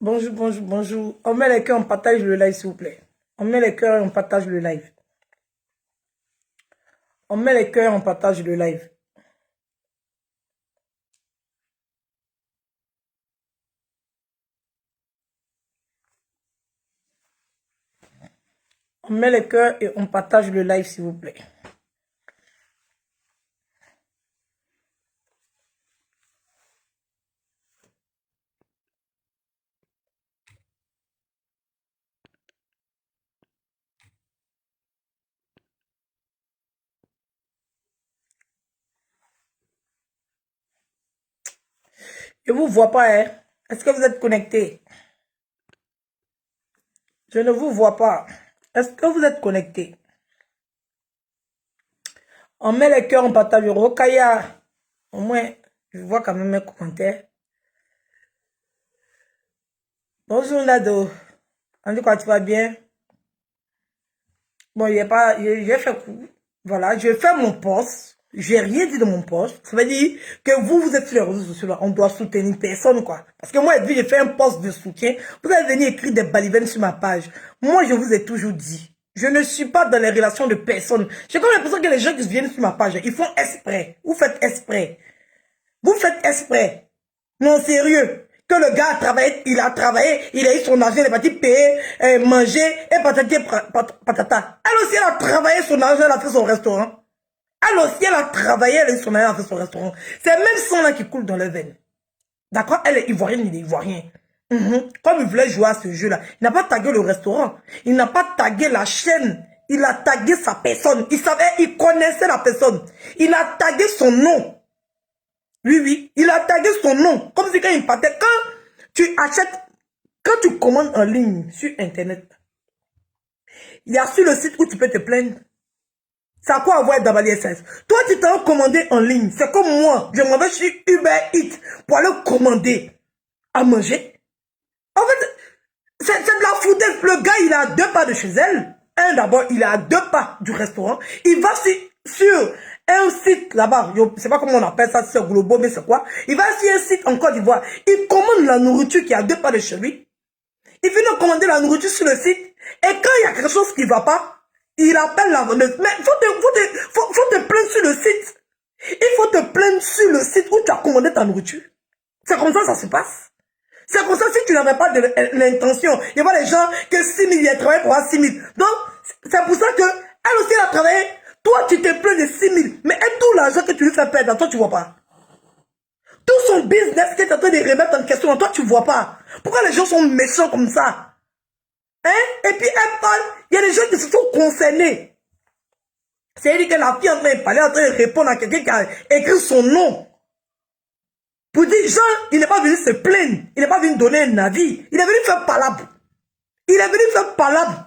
Bonjour, bonjour, bonjour. On met les cœurs, on partage le live, s'il vous plaît. On met les cœurs et on partage le live. On met les cœurs, on partage le live. On met les cœurs et on partage le live, s'il vous plaît. Je ne vous vois pas, hein? Est-ce que vous êtes connectés? Je ne vous vois pas. Est-ce que vous êtes connectés? On met les cœurs, on partage. Rokaya, au moins, je vois quand même mes commentaires. Bonjour Nado. On dit quoi, tu vas bien? Bon, il n'y a pas, j'ai fait coup. Voilà, je fais mon poste. J'ai rien dit de mon poste. Ça veut dire que vous êtes sur les réseaux sociaux, là. On doit soutenir personne, quoi. Parce que moi, j'ai fait un poste de soutien. Vous allez venir écrire des balivernes sur ma page. Moi, je vous ai toujours dit. Je ne suis pas dans les relations de personne. J'ai comme l'impression que les gens qui viennent sur ma page, ils font exprès. Vous faites exprès. Vous faites exprès. Non, sérieux. Que le gars a travaillé, il a eu son argent, il est parti payer, manger, et patati patata. Elle aussi, elle a travaillé son argent, elle a fait son restaurant. Elle aussi, elle a travaillé, elle a eu son argent, elle a fait son restaurant. C'est le même sang-là qui coule dans les veines. D'accord? Elle est ivoirienne, il est ivoirien. Comme il voulait jouer à ce jeu-là, il n'a pas tagué le restaurant. Il n'a pas tagué la chaîne. Il a tagué sa personne. Il savait, il connaissait la personne. Il a tagué son nom. Oui, oui, il a tagué son nom. Comme si quand il partait, quand tu achètes, quand tu commandes en ligne sur Internet, il y a sur le site où tu peux te plaindre. C'est à quoi avoir d'Abali SS. Toi, tu t'as commandé en ligne. C'est comme moi. Je m'en vais sur Uber Eats pour aller commander à manger. En fait, c'est de la foutaise. Le gars, il est à 2 pas de chez elle. D'abord, il est à 2 pas du restaurant. Il va sur un site là-bas. Je ne sais pas comment on appelle ça, c'est Globo, mais c'est quoi. Il va sur un site en Côte d'Ivoire. Il commande la nourriture qui est à 2 pas de chez lui. Il vient de commander la nourriture sur le site. Et quand il y a quelque chose qui ne va pas, il appelle la vendeuse. Mais il faut te plaindre sur le site. Il faut te plaindre sur le site où tu as commandé ta nourriture. C'est comme ça que ça se passe. C'est comme ça si tu n'avais pas de l'intention. Il y a des gens que 6 000, ils ont travaillé pour avoir 6 000. Donc, c'est pour ça que elle aussi, elle a travaillé. Toi, tu te plains de 6 000. Mais tout l'argent que tu lui fais perdre, toi, tu ne vois pas. Tout son business qui est en train de remettre en question, toi, tu ne vois pas. Pourquoi les gens sont méchants comme ça? Hein? Et puis, elle parle, il y a des gens qui se sont concernés. C'est-à-dire que la fille est en train de parler, en train de répondre à quelqu'un qui a écrit son nom. Pour dire, Jean, il n'est pas venu se plaindre. Il n'est pas venu donner un avis. Il est venu faire palabre. Il est venu faire palabre.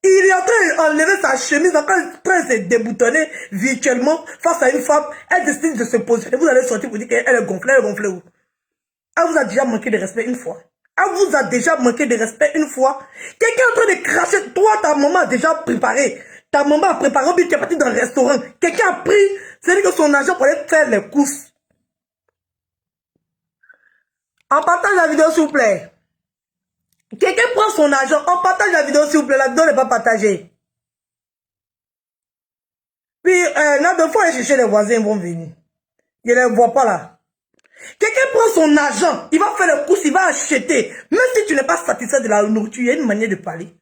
Il est en train d'enlever sa chemise, en train de se déboutonner virtuellement face à une femme. Elle décide de se positionner. Vous allez sortir pour dire qu'elle est gonflée. Elle est gonflée où? Elle vous a déjà manqué de respect une fois. Elle vous a déjà manqué de respect une fois. Quelqu'un est en train de cracher. Toi, ta maman a déjà préparé. Ta maman a préparé. Puis tu es parti dans un restaurant. Quelqu'un a pris, c'est-à-dire que son argent pour aller faire les courses. On partage la vidéo, s'il vous plaît. Quelqu'un prend son argent. On partage la vidéo, s'il vous plaît. La vidéo n'est pas partagée. Puis, là, deux fois, aller chercher les voisins, ils vont venir. Je ne les vois pas là. Quelqu'un prend son argent, il va faire les courses, il va acheter. Même si tu n'es pas satisfait de la nourriture, il y a une manière de parler.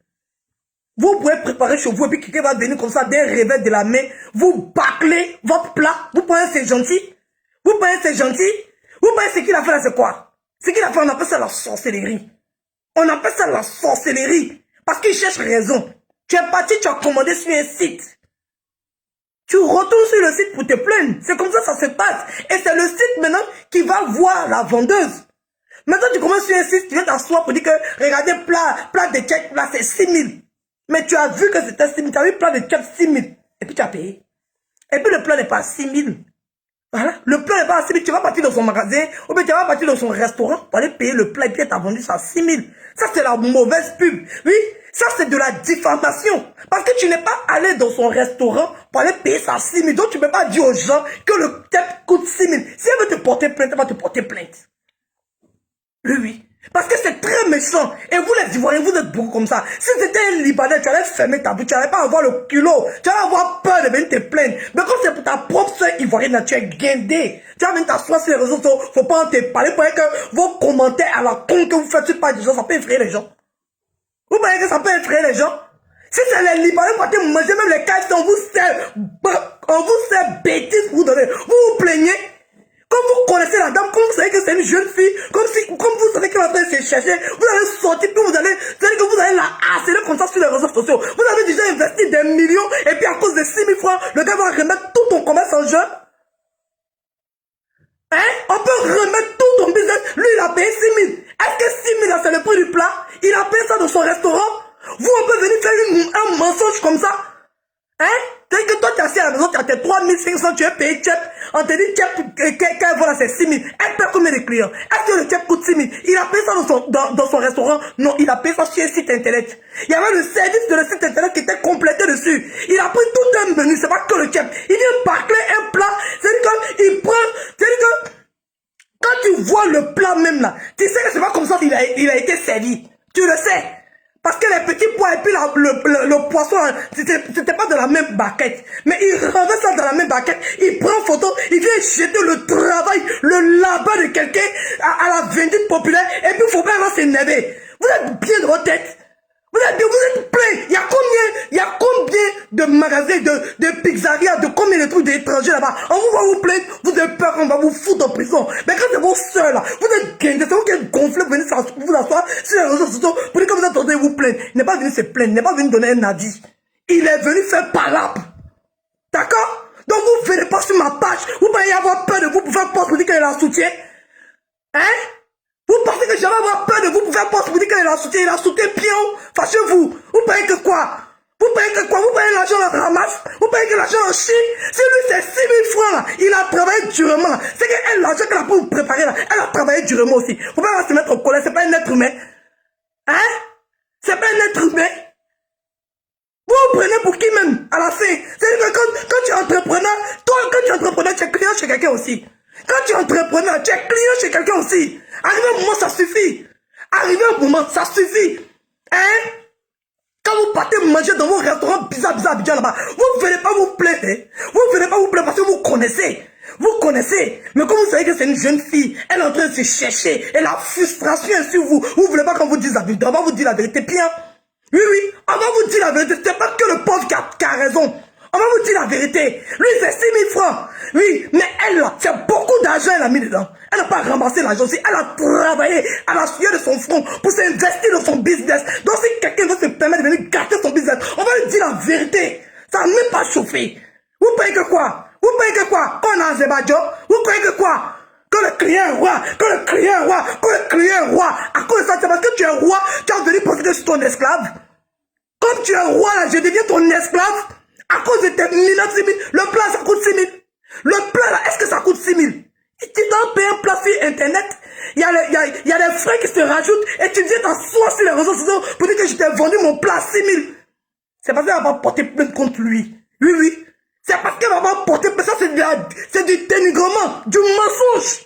Vous pouvez préparer chez vous et puis quelqu'un va venir comme ça d'un revers de la main, vous bâclez votre plat. Vous pensez c'est gentil? Vous pensez c'est gentil? Vous pensez ce qu'il a fait là, c'est quoi? Ce qu'il a fait, on appelle ça la sorcellerie. On appelle ça la sorcellerie. Parce qu'il cherche raison. Tu es parti, tu as commandé sur un site. Tu retournes sur le site pour te plaindre. C'est comme ça que ça se passe. Et c'est le site maintenant qui va voir la vendeuse. Maintenant, tu commences sur un site, tu viens t'asseoir pour dire que, regardez, plat de tchèque, là, c'est 6 000. Mais tu as vu que c'était 6 000. Tu as vu plat de tchèque 6 000. Et puis tu as payé. Et puis le plat n'est pas à 6 000. Voilà. Le plat n'est pas à 6 000. Tu vas partir dans son magasin, ou bien tu vas partir dans son restaurant pour aller payer le plat et puis tu as vendu ça à 6 000. Ça, c'est la mauvaise pub. Oui. Ça, c'est de la diffamation. Parce que tu n'es pas allé dans son restaurant pour aller payer ça à 6 000. Donc, tu ne peux pas dire aux gens que le tête coûte 6 000. Si elle veut te porter plainte, elle va te porter plainte. Oui, oui. Parce que c'est très méchant. Et vous les Ivoiriens, vous êtes beaucoup comme ça. Si c'était un Libanais, tu allais fermer ta bouche, tu n'allais pas avoir le culot. Tu allais avoir peur de venir te plaindre. Mais comme c'est pour ta propre soeur ivoirienne, tu es guindé. Tu vas venir t'asseoir sur les réseaux sociaux, faut pas en te parler. Vous voyez que vos commentaires à la con que vous faites sur page des gens, ça peut effrayer les gens. Vous voyez que ça peut effrayer les gens. Si c'est les Libanais, vous partez manger même les KFC, on vous sert bêtises pour vous donner. Vous vous plaignez. Comme vous connaissez la dame, comme vous savez que c'est une jeune fille, comme vous savez qu'elle va faire se chercher, vous allez sortir, puis vous allez la harceler comme ça sur les réseaux sociaux. Vous avez déjà investi des millions, et puis à cause de 6 000 francs, le gars va remettre tout ton commerce en jeu. Hein? On peut remettre tout ton business. Lui, il a payé 6 000. Est-ce que 6 000, c'est le prix du plat? Il a payé ça dans son restaurant? Vous, on peut venir faire un mensonge comme ça? Hein? C'est que toi, tu es assis à la maison, tu as tes 3 500, tu es payé Tchep. On te dit Tchep, voilà, c'est 6 000. Elle paie combien de clients? Est-ce que le Tchep coûte 6 000? Il a payé ça dans son restaurant? Non, il a payé ça sur un site internet. Il y avait le service de le site internet qui était complété dessus. Il a pris tout un menu, c'est pas que le Tchep. Il vient bâcler un plat, c'est-à-dire qu'il prend, c'est-à-dire que quand tu vois le plat même là, tu sais que c'est pas comme ça qu'il a été servi. Tu le sais. Parce que les petits pois et puis le poisson, c'était pas de la même baquette. Mais il renverse ça dans la même baquette, il prend photo, il vient jeter le travail, le labeur de quelqu'un à la vindicte populaire, et puis il faut pas s'énerver. Vous êtes bien de votre tête. Vous êtes plein. Il y a combien de magasins, de pizzerias, de combien de trucs d'étrangers là-bas? On vous va vous plaindre, vous avez peur, on va vous foutre en prison. Mais quand c'est vos soeurs là, vous êtes guindés, c'est vous qui êtes gonflés, vous venez vous asseoir sur les réseaux sociaux pour dire que vous êtes en train de vous plaindre. Il n'est pas venu se plaindre, il n'est pas venu donner un avis. Il est venu faire palabre. D'accord? Donc vous ne venez pas sur ma page, vous pouvez avoir peur de vous pour faire poste pour dire qu'il la soutient. Hein? Vous pensez que j'allais avoir peur de vous pour faire poste pour dire qu'il a soutenu pion? Fâchez-vous. Vous payez que quoi? Vous payez que quoi? Vous payez l'argent en ramasse? Vous payez que l'argent en chie? Si lui c'est 6 000 francs là, il a travaillé durement. C'est que l'argent qu'elle a pour vous préparer là, elle a travaillé durement aussi. Faut pas se mettre en colère, c'est pas un être humain. Hein? C'est pas un être humain. Vous vous prenez pour qui même à la fin? C'est-à-dire que quand tu es entrepreneur, toi quand tu es entrepreneur, tu es client chez quelqu'un aussi. Quand tu es entrepreneur, tu es client chez quelqu'un aussi. Arrivé un moment, ça suffit. Arrivé un moment, ça suffit. Hein? Quand vous partez manger dans vos restaurants bizarres là-bas, vous ne venez pas vous plaindre. Hein? Vous ne venez pas vous plaindre parce que vous connaissez. Vous connaissez. Mais comme vous savez que c'est une jeune fille, elle est en train de se chercher. Et la frustration est sur vous. Vous ne voulez pas qu'on vous dise la vérité. On va vous dire la vérité, bien. Oui, on va vous dire la vérité. Ce n'est pas que le pauvre qui a raison. On va vous dire la vérité. Lui, c'est 6 000 francs. Oui, mais elle, là, c'est beaucoup d'argent elle a mis dedans. Elle n'a pas ramassé l'argent aussi. Elle a travaillé à la sueur de son front pour s'investir dans son business. Donc, si quelqu'un veut se permettre de venir gâter son business, on va lui dire la vérité. Ça n'a même pas chauffé. Vous payez que quoi? Vous payez que quoi? Quand on a Azerbaïdjan, vous payez que quoi? Que le client est roi, que le client est roi, que le client est roi. À cause de ça, c'est parce que tu es roi, tu as venu penser que je suis ton esclave. Comme tu es roi, là, je deviens ton esclave. À cause de tes 6 000, le plat, ça coûte 6 000. Le plat, là, est-ce que ça coûte 6 000? Tu dois payer un plat sur Internet. Il y a des frais qui se rajoutent et tu viens t'asseoir sur les réseaux sociaux pour dire que je t'ai vendu mon plat à 6 000. C'est parce qu'elle va porter plainte contre lui. Oui. C'est parce qu'elle va porter plainte. Ça, c'est du dénigrement, du mensonge.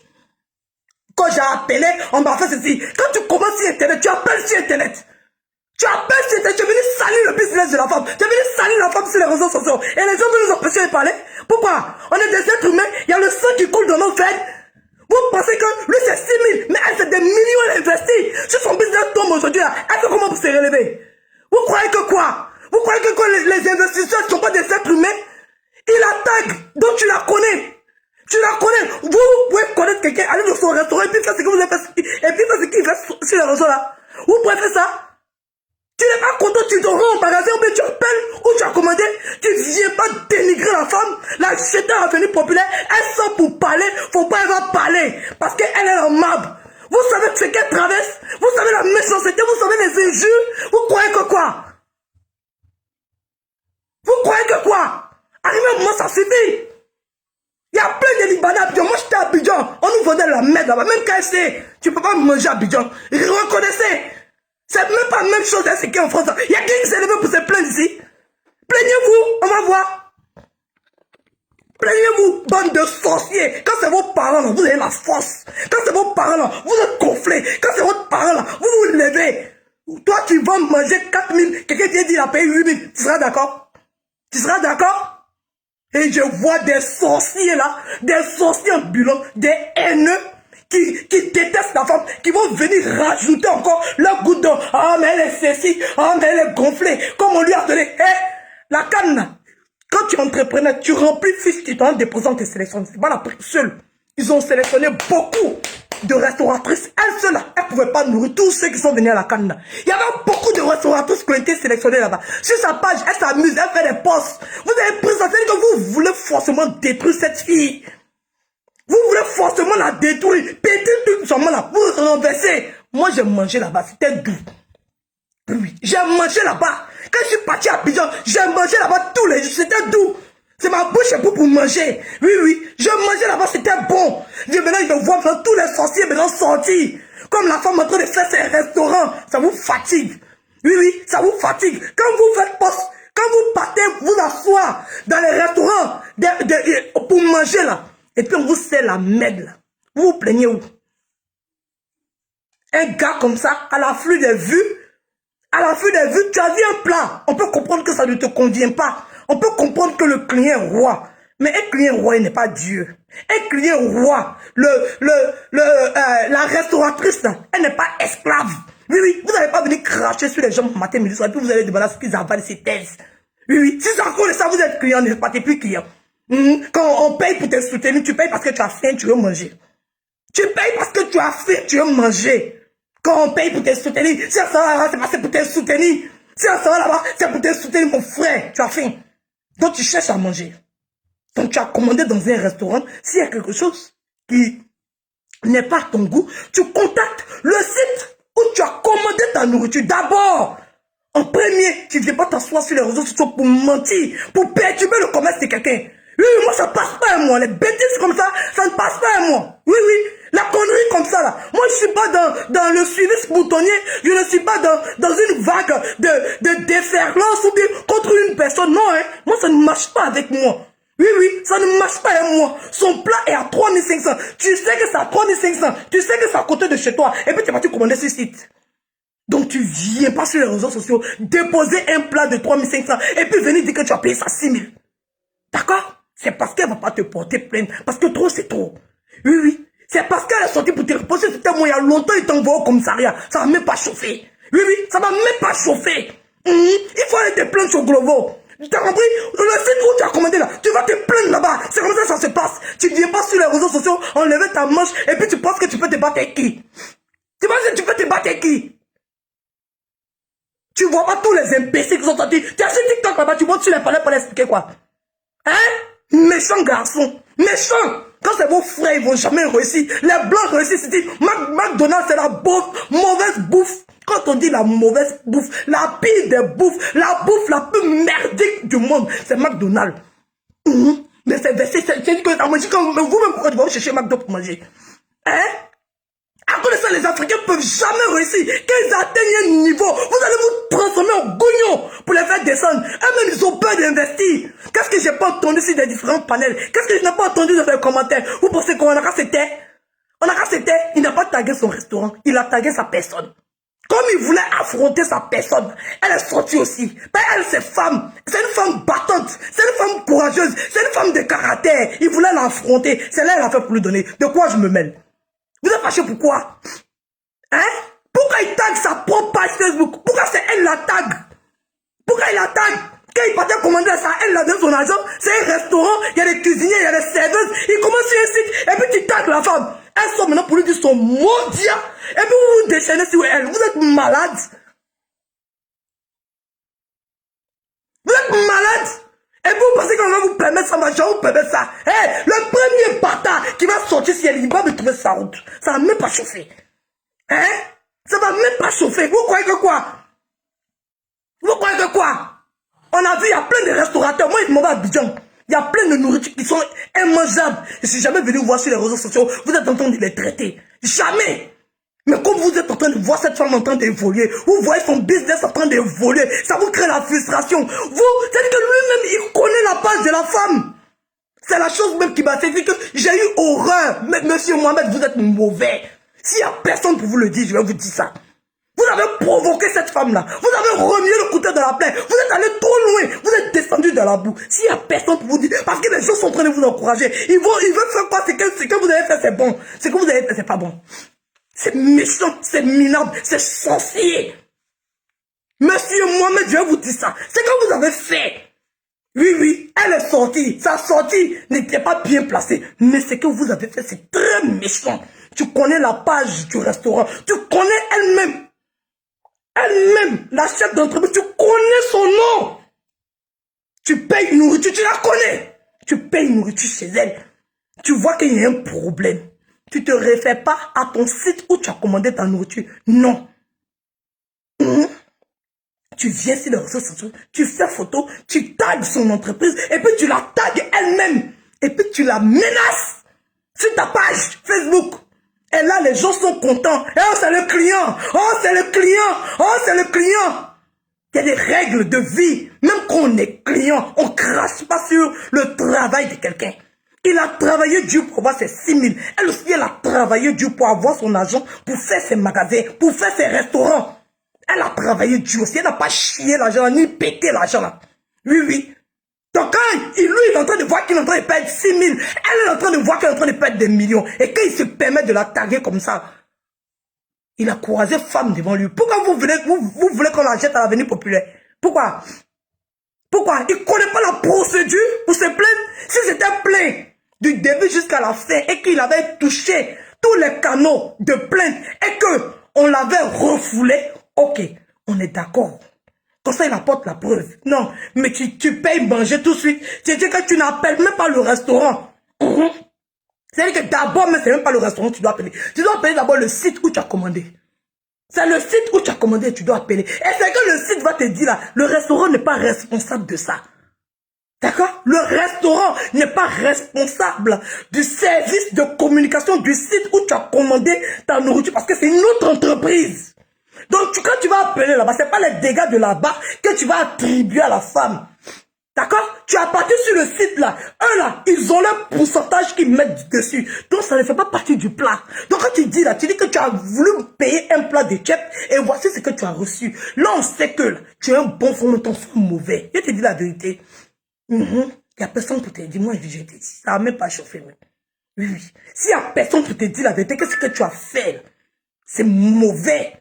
Quand j'ai appelé, on m'a fait ceci. Quand tu commences sur Internet, tu appelles sur Internet. Tu appelles, tu es venu salir le business de la femme. Tu es venu salir la femme sur les réseaux sociaux. Et les gens veulent nous empêcher de parler. Pourquoi? On est des êtres humains. Il y a le sang qui coule dans nos veines. Vous pensez que lui c'est 6 000, mais elle c'est des millions à investir. Si son business tombe aujourd'hui, elle fait comment pour se relever? Vous croyez que quoi? Vous croyez que les investisseurs ne sont pas des êtres humains? Il attaque, donc tu la connais. Tu la connais. Vous pouvez connaître quelqu'un, aller dans son restaurant et puis faire ce que vous avez fait. Et puis faire ce qu'il fait sur les réseaux là. Vous pouvez faire ça? Tu n'es pas content, tu te rends au magasin, ou bien tu appelles, ou tu as commandé, tu ne viens pas dénigrer la femme, la jeter à venir populaire, elle sort pour parler, faut pas elle va parler, parce qu'elle est en marbre. Vous savez ce qu'elle traverse, vous savez la méchanceté, vous savez les injures, vous croyez que quoi? Vous croyez que quoi? Arrivé un moment, ça suffit. Il y a plein de Libanais à Abidjan, moi j'étais à Abidjan, on nous vendait la merde là-bas, même KFC, tu ne peux pas manger à Abidjan, reconnaissez. C'est même pas la même chose à ce qu'il y a en France. Il y a quelqu'un qui s'est levé pour se plaindre ici. Plaignez-vous, on va voir. Plaignez-vous, bande de sorciers. Quand c'est vos parents, là, vous avez la force. Quand c'est vos parents, là, vous êtes gonflés. Quand c'est votre parent, là, vous vous levez. Toi, tu vas manger 4 000. Quelqu'un t'a dit, il a payé 8 000. Tu seras d'accord? Tu seras d'accord? Et je vois des sorciers, là, des sorciers ambulants, des haineux, qui détestent la femme, qui vont venir rajouter encore leur goutte d'eau. Ah, mais elle est ceci. Ah, mais elle est gonflée. Comme on lui a donné. La canne, là. Quand tu es entrepreneur, tu remplis fiche, tu t'en déposes tes sélections. C'est pas la seule. Ils ont sélectionné beaucoup de restauratrices. Elle seule, elle ne pouvait pas nourrir tous ceux qui sont venus à la canne. Il y avait beaucoup de restauratrices qui ont été sélectionnées là-bas. Sur sa page, elle s'amuse, elle fait des posts. Vous avez présenté que vous voulez forcément détruire cette fille. Vous voulez forcément la détruire. Péter tout seulement là. Vous renverser. Moi, j'ai mangé là-bas. C'était doux. Oui, j'ai mangé là-bas. Quand je suis parti à Abidjan, j'ai mangé là-bas tous les jours. C'était doux. C'est ma bouche pour manger. Oui, oui. Je mangeais là-bas, c'était bon. Maintenant, je vois maintenant tous les sorciers maintenant sortir. Comme la femme en train de faire ses restaurants. Ça vous fatigue. Oui, oui, ça vous fatigue. Quand vous faites poste, quand vous partez vous asseoir dans les restaurants pour manger là, et puis on vous sert la merde là. Vous vous plaignez où? Un gars comme ça, à l'afflux des vues, tu as vu un plat. On peut comprendre que ça ne te convient pas. On peut comprendre que le client est roi. Mais un client roi, il n'est pas Dieu. Un client roi, la restauratrice, là, elle n'est pas esclave. Oui, oui, vous n'allez pas venir cracher sur les gens matin, midi, soir, et puis vous allez demander à ce qu'ils avalent ces thèses. Oui, oui, si c'est encore ça, vous êtes client, ne pas plus client. Quand on paye pour te soutenir, tu payes parce que tu as faim, tu veux manger. Tu payes parce que tu as faim, tu veux manger. Quand on paye pour te soutenir, si ça va là-bas, c'est parce que c'est pour te soutenir. Si ça va là-bas, c'est pour te soutenir, mon frère. Tu as faim. Donc tu cherches à manger. Donc tu as commandé dans un restaurant. S'il y a quelque chose qui n'est pas à ton goût, tu contactes le site où tu as commandé ta nourriture. D'abord, en premier, tu ne viens pas t'asseoir sur les réseaux sociaux pour mentir, pour perturber le commerce de quelqu'un. Oui, moi ça passe pas à moi. Les bêtises comme ça, ça ne passe pas à moi. Oui, oui. La connerie comme ça là. Moi je suis pas dans le suivi boutonnier. Je ne suis pas dans une vague de déferlance ou bien contre une personne. Non, hein. Moi ça ne marche pas avec moi. Oui, oui, ça ne marche pas avec moi. Son plat est à 3500. Tu sais que c'est à 3500. Tu sais que c'est à côté de chez toi. Et puis tu vas te commander ce site. Donc tu viens pas sur les réseaux sociaux déposer un plat de 3500 et puis venir dire que tu as payé ça 6000. D'accord? C'est parce qu'elle ne va pas te porter plainte. Parce que trop, c'est trop. Oui, oui. C'est parce qu'elle est sortie pour te reposer. C'était moi, il y a longtemps, il t'envoie au commissariat. Ça ne va même pas chauffer. Oui, oui, ça ne va même pas chauffer. Il faut aller te plaindre sur Glovo. Tu as compris? Le site où tu as commandé là, tu vas te plaindre là-bas. C'est comme ça que ça se passe. Tu ne viens pas sur les réseaux sociaux, enlever ta manche et puis tu penses que tu peux te battre avec qui? Tu penses que tu peux te battre avec qui? Tu vois pas tous les imbéciles qui sont sortis. Tu as sur TikTok là-bas, tu montes sur les palais pour l'expliquer quoi? Hein? Méchant garçon. Méchant. Quand c'est vos frères, ils vont jamais réussir. Les blancs réussissent. Ils disent, McDonald's, c'est la mauvaise bouffe. Quand on dit la mauvaise bouffe, la pire des bouffes, la bouffe la plus merdique du monde, c'est McDonald's. Mais c'est versé, c'est dit que vous-même, pourquoi tu vas chercher McDo pour manger? Hein? À cause de ça, les Africains ne peuvent jamais réussir. Quand ils atteignent un niveau, vous allez vous transformer en gognon pour les faire descendre. Eux-mêmes, ils ont peur d'investir. Qu'est-ce que j'ai pas entendu sur des différents panels? Qu'est-ce que je n'ai pas entendu dans les commentaires? Vous pensez qu'on a qu'à c'était? On a qu'à c'était? Il n'a pas tagué son restaurant. Il a tagué sa personne. Comme il voulait affronter sa personne, elle est sortie aussi. Ben elle, c'est femme. C'est une femme battante. C'est une femme courageuse. C'est une femme de caractère. Il voulait l'affronter. C'est là qu'elle a fait pour lui donner. De quoi je me mêle? Vous êtes fâché pourquoi? Hein? Pourquoi il tag sa propre page Facebook? Pourquoi c'est elle la tag? Pourquoi il la tag? Quand il partait commander ça, elle a donné son argent. C'est un restaurant, il y a des cuisiniers, il y a des serveuses. Il commence sur un site et puis tu tags la femme. Elle sort maintenant pour lui dire son maudit. Et puis vous vous déchaînez sur elle. Vous êtes malade. Vous êtes malade. Et vous pensez qu'on va vous permettre ça, ma vous permettre ça. Hey, le premier bâtard qui va sortir si elle va me trouver sa route. Ça va même pas chauffer. Hein? Ça va même pas chauffer. Vous croyez que quoi? Vous croyez que quoi? On a vu, il y a plein de restaurateurs. Moi, je m'en vais à Abidjan. Il y a plein de nourritures qui sont immangeables. Je suis jamais venu vous voir sur les réseaux sociaux. Vous êtes en train de les traiter. Jamais. Mais comme vous êtes en train de voir cette femme en train d'évoluer, vous voyez son business en train d'évoluer, ça vous crée la frustration. Vous, c'est-à-dire que lui-même, il connaît la page de la femme. C'est la chose même qui m'a fait dire que j'ai eu horreur. Mais monsieur Mohamed, vous êtes mauvais. S'il n'y a personne pour vous le dire, je vais vous dire ça. Vous avez provoqué cette femme-là. Vous avez remis le couteau dans la plaie. Vous êtes allé trop loin. Vous êtes descendu dans la boue. S'il n'y a personne pour vous dire, parce que les gens sont en train de vous encourager. Ils veulent faire quoi? Ce que vous avez fait, c'est bon. Ce que vous avez fait, c'est pas bon. C'est méchant, c'est minable, c'est sorcier. Monsieur Mohamed, je vais vous dire ça. C'est que vous avez fait. Oui, oui, elle est sortie. Sa sortie n'était pas bien placée. Mais ce que vous avez fait, c'est très méchant. Tu connais la page du restaurant. Tu connais elle-même. Elle-même, la chef d'entreprise, tu connais son nom. Tu payes nourriture, tu la connais. Tu payes nourriture chez elle. Tu vois qu'il y a un problème. Tu ne te réfères pas à ton site où tu as commandé ta nourriture. Non. Tu viens sur les réseaux sociaux, tu fais photo, tu tagues son entreprise et puis tu la tagues elle-même. Et puis tu la menaces sur ta page Facebook. Et là, les gens sont contents. Et oh, c'est le client. Oh, c'est le client. Oh, c'est le client. Il y a des règles de vie. Même quand on est client, on ne crache pas sur le travail de quelqu'un. Il a travaillé dur pour avoir ses 6 000. Elle aussi, elle a travaillé dur pour avoir son argent, pour faire ses magasins, pour faire ses restaurants. Elle a travaillé dur aussi. Elle n'a pas chié l'argent, ni pété l'argent là. Oui, oui. Donc quand lui, il est en train de voir qu'il est en train de perdre 6 000, elle est en train de voir qu'elle est en train de perdre des millions. Et quand il se permet de la taguer comme ça, il a croisé femme devant lui. Pourquoi vous voulez qu'on la jette à l'avenir populaire? Pourquoi? Pourquoi? Il ne connaît pas la procédure pour se plaindre. Si c'était plein du début jusqu'à la fin et qu'il avait touché tous les canaux de plainte et qu'on l'avait refoulé, ok, on est d'accord. Comme ça, il apporte la preuve. Non, mais tu payes manger tout de suite. C'est-à-dire que tu n'appelles même pas le restaurant. C'est-à-dire que d'abord, mais c'est même pas le restaurant que tu dois appeler. Tu dois appeler d'abord le site où tu as commandé. C'est le site où tu as commandé et tu dois appeler. Et c'est que le site va te dire là, le restaurant n'est pas responsable de ça. D'accord? Le restaurant n'est pas responsable du service de communication du site où tu as commandé ta nourriture parce que c'est une autre entreprise. Donc, quand tu vas appeler là-bas, ce n'est pas les dégâts de là-bas que tu vas attribuer à la femme. D'accord? Tu as parti sur le site là. Eux là, ils ont leur pourcentage qu'ils mettent dessus. Donc, ça ne fait pas partie du plat. Donc, quand tu dis là, tu dis que tu as voulu payer un plat de chef et voici ce que tu as reçu. Là, on sait que là, tu es un bon fond, mais ton fond mauvais. Je te dis la vérité. Il n'y a personne pour te dire. Moi, je te dis. Ça n'a même pas chauffé. Oui, oui. S'il n'y a personne pour te dire la vérité, qu'est-ce que tu as fait? C'est mauvais.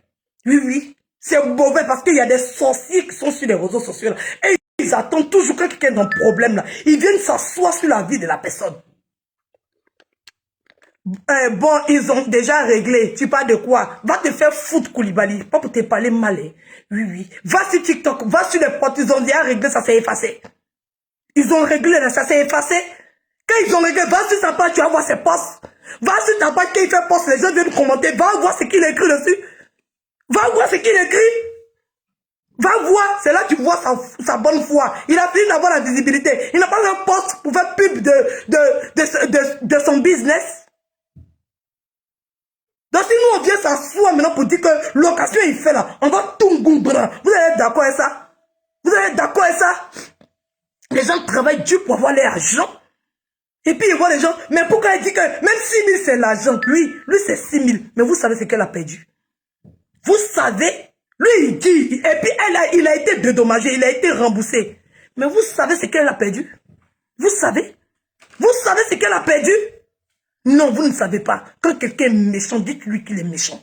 Oui, oui. C'est mauvais parce qu'il y a des sorciers qui sont sur les réseaux sociaux. Là, et ils attendent toujours que quelqu'un ait un problème là. Ils viennent s'asseoir sur la vie de la personne. Bon, ils ont déjà réglé. Tu parles de quoi? Va te faire foutre Koulibaly. Pas pour te parler mal. Hein. Oui, oui. Va sur TikTok. Va sur les potes. Ils ont déjà réglé. Ça s'est effacé. Ils ont réglé. Là, ça s'est effacé. Quand ils ont réglé, va sur sa page. Tu vas voir ses posts. Va sur ta page. Quand il fait post, les gens viennent commenter. Va voir ce qu'il écrit dessus. Va voir ce qu'il écrit. Va voir, c'est là que tu vois sa bonne foi. Il a fini d'avoir la visibilité. Il n'a pas un poste pour faire pub de son business. Donc si nous on vient s'asseoir maintenant pour dire que l'occasion il fait là, on va tout goudron. Vous allez être d'accord avec ça? Vous allez être d'accord avec ça? Les gens travaillent dur pour avoir l'argent. Et puis ils voient les gens, mais pourquoi il dit que même 6 000 c'est l'argent? Lui c'est 6 000. Mais vous savez ce qu'elle a perdu? Vous savez? Lui, il dit, et puis il a été dédommagé, il a été remboursé. Mais vous savez ce qu'elle a perdu? Vous savez? Vous savez ce qu'elle a perdu? Non, vous ne savez pas. Quand quelqu'un est méchant, dites-lui qu'il est méchant.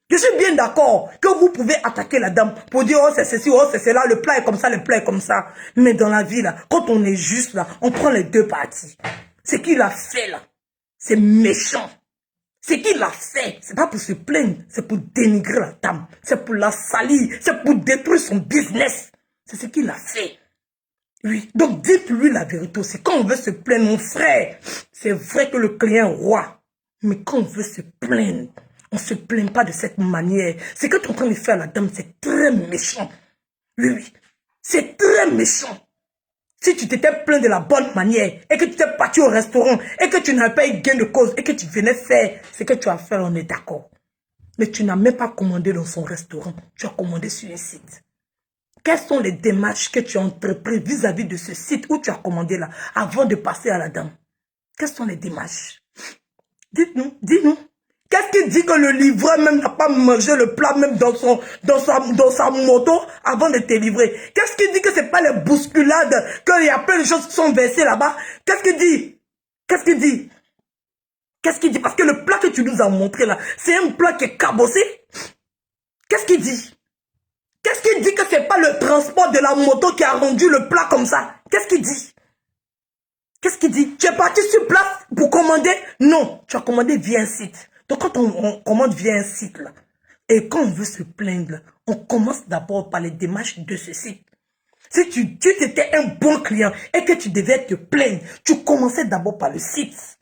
Je suis bien d'accord que vous pouvez attaquer la dame pour dire, oh c'est ceci, oh c'est cela, le plat est comme ça, le plat est comme ça. Mais dans la vie, là, quand on est juste là, on prend les deux parties. Ce qu'il a fait là, c'est méchant. Ce qu'il a fait, c'est pas pour se plaindre, c'est pour dénigrer la dame, c'est pour la salir, c'est pour détruire son business. C'est ce qu'il a fait. Oui, donc dites-lui la vérité aussi. Quand on veut se plaindre, mon frère, c'est vrai que le client est roi. Mais quand on veut se plaindre, on ne se plaint pas de cette manière. Ce que tu es en train de faire à la dame, c'est très méchant. Oui, oui, c'est très méchant. Si tu t'étais plaint de la bonne manière et que tu t'es parti au restaurant et que tu n'avais pas eu gain de cause et que tu venais faire ce que tu as fait, on est d'accord. Mais tu n'as même pas commandé dans son restaurant. Tu as commandé sur un site. Quelles sont les démarches que tu as entreprises vis-à-vis de ce site où tu as commandé là avant de passer à la dame? Quelles sont les démarches? Dites-nous, dis-nous. Qu'est-ce qui dit que le livreur même n'a pas mangé le plat même dans sa moto avant de te livrer? Qu'est-ce qui dit que c'est pas les bousculades, qu'il y a plein de choses qui sont versées là-bas? Qu'est-ce qu'il dit? Qu'est-ce qu'il dit? Qu'est-ce qu'il dit? Parce que le plat que tu nous as montré là, c'est un plat qui est cabossé. Qu'est-ce qu'il dit? Qu'est-ce qu'il dit que c'est pas le transport de la moto qui a rendu le plat comme ça? Qu'est-ce qu'il dit? Qu'est-ce qu'il dit? Tu es parti sur place pour commander? Non, tu as commandé via un site. Donc quand on commande via un site là, et quand on veut se plaindre, on commence d'abord par les démarches de ce site. Si tu étais un bon client et que tu devais te plaindre, tu commençais d'abord par le site.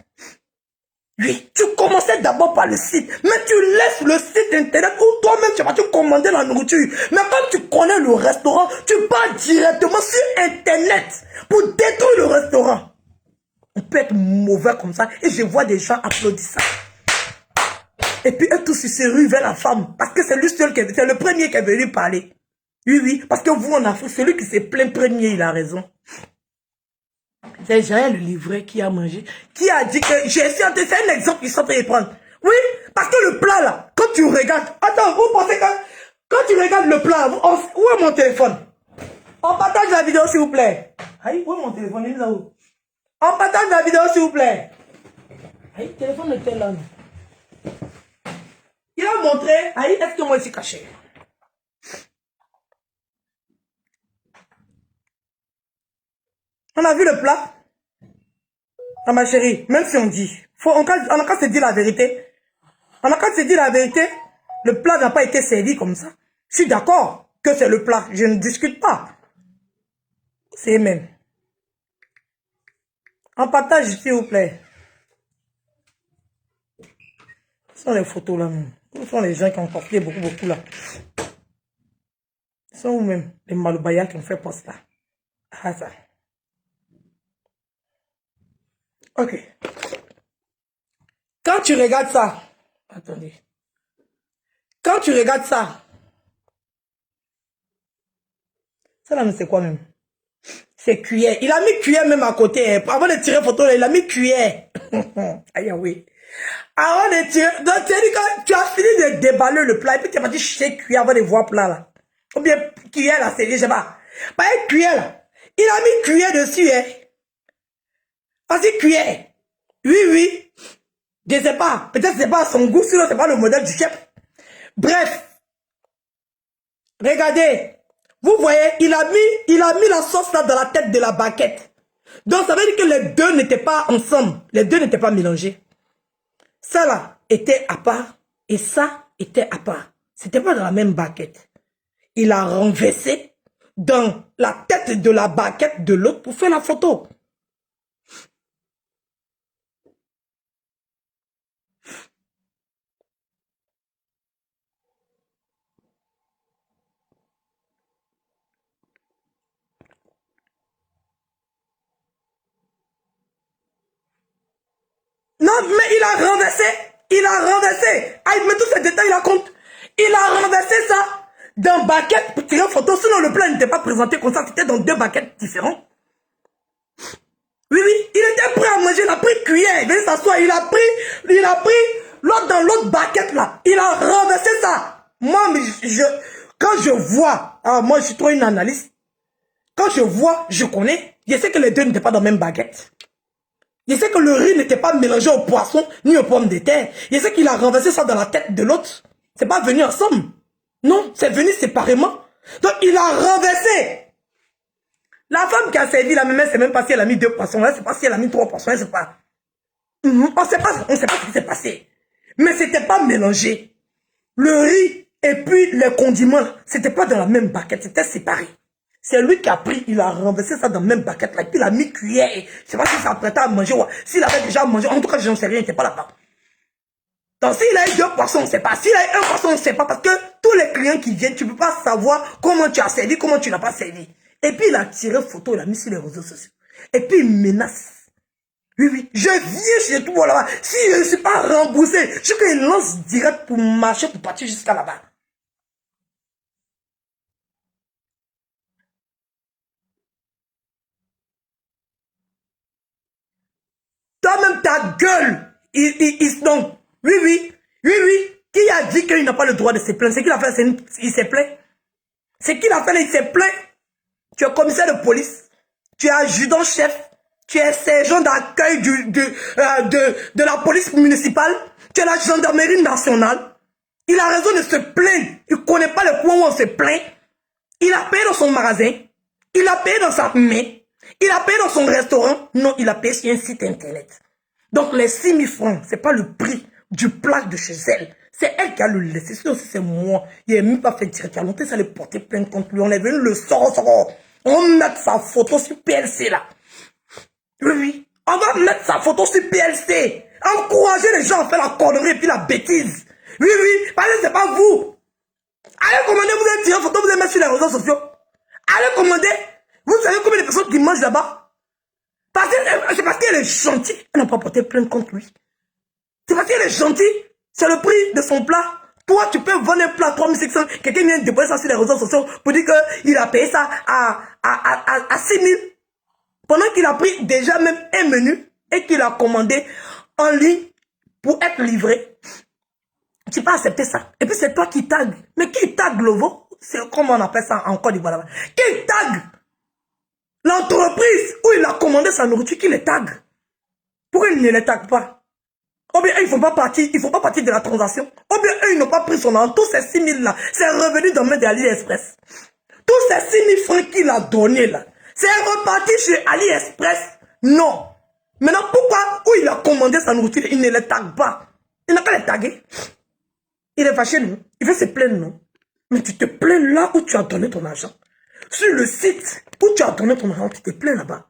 Oui, tu commençais d'abord par le site, mais tu laisses le site internet où toi-même tu vas te commander la nourriture. Mais quand tu connais le restaurant, tu pars directement sur internet pour détruire le restaurant. On peut être mauvais comme ça et je vois des gens applaudir ça. Et puis eux tous ils se ruent vers la femme parce que c'est lui seul c'est le premier qui est venu parler. Oui, oui, parce que vous en Afrique, celui qui s'est plaint premier, il a raison. C'est Jaël le livret qui a mangé, qui a dit que j'ai essayé de faire un exemple qu'ils sont en train de prendre. Oui, parce que le plat là, quand tu regardes, attends, vous pensez que quand tu regardes le plat, où est mon téléphone? On partage la vidéo s'il vous plaît. Aïe, où est mon téléphone? Il est là où? On partage la vidéo s'il vous plaît. Aïe, le téléphone était là. Il a montré, aïe, est-ce que moi je suis caché? On a vu le plat? Ah ma chérie, même si on dit, on a qu'à se dire la vérité. On a qu'à se dire la vérité, le plat n'a pas été servi comme ça. Je suis d'accord que c'est le plat, je ne discute pas. C'est même. On partage s'il vous plaît. Ce sont les photos là même. Ce sont les gens qui ont porté beaucoup là. Ce sont vous-même, les Maloubaya qui ont fait poste là. Ah ça. Ok. Quand tu regardes ça, attendez. Quand tu regardes ça, ça là, c'est quoi même? C'est cuillère. Il a mis cuillère même à côté. Hein. Avant de tirer photo, là, il a mis cuillère. Aïe, oui. Avant de tirer, donc tu as fini de déballer le plat et puis tu m'as dit chez cuillère avant de voir plat là. Ou bien cuillère là, c'est je sais pas. Pas une cuillère là. Il a mis cuillère dessus, hein. Vas-y, cuillère. Oui, oui. Je sais pas. Peut-être c'est pas son goût, sinon c'est pas le modèle du chef. Bref. Regardez. Vous voyez, il a mis la sauce là dans la tête de la baguette. Donc ça veut dire que les deux n'étaient pas ensemble. Les deux n'étaient pas mélangés. Ça là était à part et ça était à part. C'était pas dans la même baguette. Il a renversé dans la tête de la baguette de l'autre pour faire la photo. Non, mais il a renversé. Il a renversé. Ah, mais tous ces détails, il a compte. Il a renversé ça dans baguette pour tirer photo. Sinon, le plat n'était pas présenté comme ça. C'était dans deux baguettes différentes. Oui, oui. Il était prêt à manger. Il a pris cuillère. Il venait s'asseoir. Il a pris l'autre dans l'autre baguette là. Il a renversé ça. Moi, quand je vois, alors moi, je suis trop une analyste. Quand je vois, je connais. Je sais que les deux n'étaient pas dans la même baguette. Je sais que le riz n'était pas mélangé au poisson ni aux pommes de terre. Je sais qu'il a renversé ça dans la tête de l'autre. C'est pas venu ensemble. Non, c'est venu séparément. Donc il a renversé. La femme qui a servi la même, elle ne sait même pas si elle a mis 2 poissons. Elle ne sait pas si elle a mis 3 poissons. Elle ne sait pas. On ne sait pas ce qui s'est passé. Mais c'était pas mélangé. Le riz et puis les condiments, c'était pas dans la même baguette. C'était séparé. C'est lui qui a pris, il a renversé ça dans la même baguette là, et puis il a mis cuillère. Je ne sais pas si ça apprêtait à manger ou s'il avait déjà mangé. En tout cas, je n'en sais rien, il n'était pas là-bas. Donc s'il a eu 2 poissons, on ne sait pas. S'il a eu 1 poisson, on ne sait pas. Parce que tous les clients qui viennent, tu ne peux pas savoir comment tu as servi, comment tu n'as pas servi. Et puis il a tiré photo, il a mis sur les réseaux sociaux. Et puis il menace. Oui, oui, je viens chez toi là-bas. Si je ne suis pas remboursé, je sais qu'il lance direct pour marcher, pour partir jusqu'à là-bas. Toi-même, ta gueule, donc, oui. Qui a dit qu'il n'a pas le droit de se plaindre? C'est qu'il a fait, il s'est plaint. C'est qu'il a fait, il s'est plaint. Tu es commissaire de police, tu es adjudant-chef, tu es sergent d'accueil de la police municipale, tu es la gendarmerie nationale. Il a raison de se plaindre. Il ne connaît pas le point où on se plaint. Il a payé dans son magasin, il a payé dans sa main, il a payé dans son restaurant. Non, il a payé sur un site internet. Donc les 6 000 francs, ce n'est pas le prix du plat de chez elle. C'est elle qui a le laissé. Sinon, c'est moi. Il n'a même pas fait direct. Il a monté ça, le porter plainte contre lui. On est venu le sort. On met sa photo sur PLC là. Oui. On va mettre sa photo sur PLC. Encourager les gens à faire la connerie et puis la bêtise. Oui. Parce que c'est pas vous. Allez commander, vous allez tirer une photo, vous allez mettre sur les réseaux sociaux. Allez commander. Vous savez combien de personnes qui mangent là-bas? C'est parce qu'elle est gentille. Elle n'a pas porté plainte contre lui. C'est parce qu'elle est gentille. C'est le prix de son plat. Toi, tu peux vendre un plat 3500. Quelqu'un vient déposer ça sur les réseaux sociaux pour dire qu'il a payé ça à 6 000. Pendant qu'il a pris déjà même un menu et qu'il a commandé en ligne pour être livré. Tu peux accepter ça. Et puis c'est toi qui tague. Mais qui tague Lovo? C'est comment on appelle ça en Côte d'Ivoire. Qui tague l'entreprise où il a commandé sa nourriture, qui les tague? Pourquoi il ne les tague pas? Ou bien eux, ils ne font pas partie de la transaction. Ou bien eux, ils n'ont pas pris son argent. Tous ces 6 000 là, c'est revenu dans le main d'AliExpress. Tous ces 6 000 francs qu'il a donné là, c'est reparti chez AliExpress. Non. Maintenant, pourquoi, où il a commandé sa nourriture, il ne les tague pas? Il n'a qu'à les taguer. Il est fâché, non? Il veut se plaindre, non? Mais tu te plains là où tu as donné ton argent. Sur le site où tu as donné ton argent, tu te plains là-bas.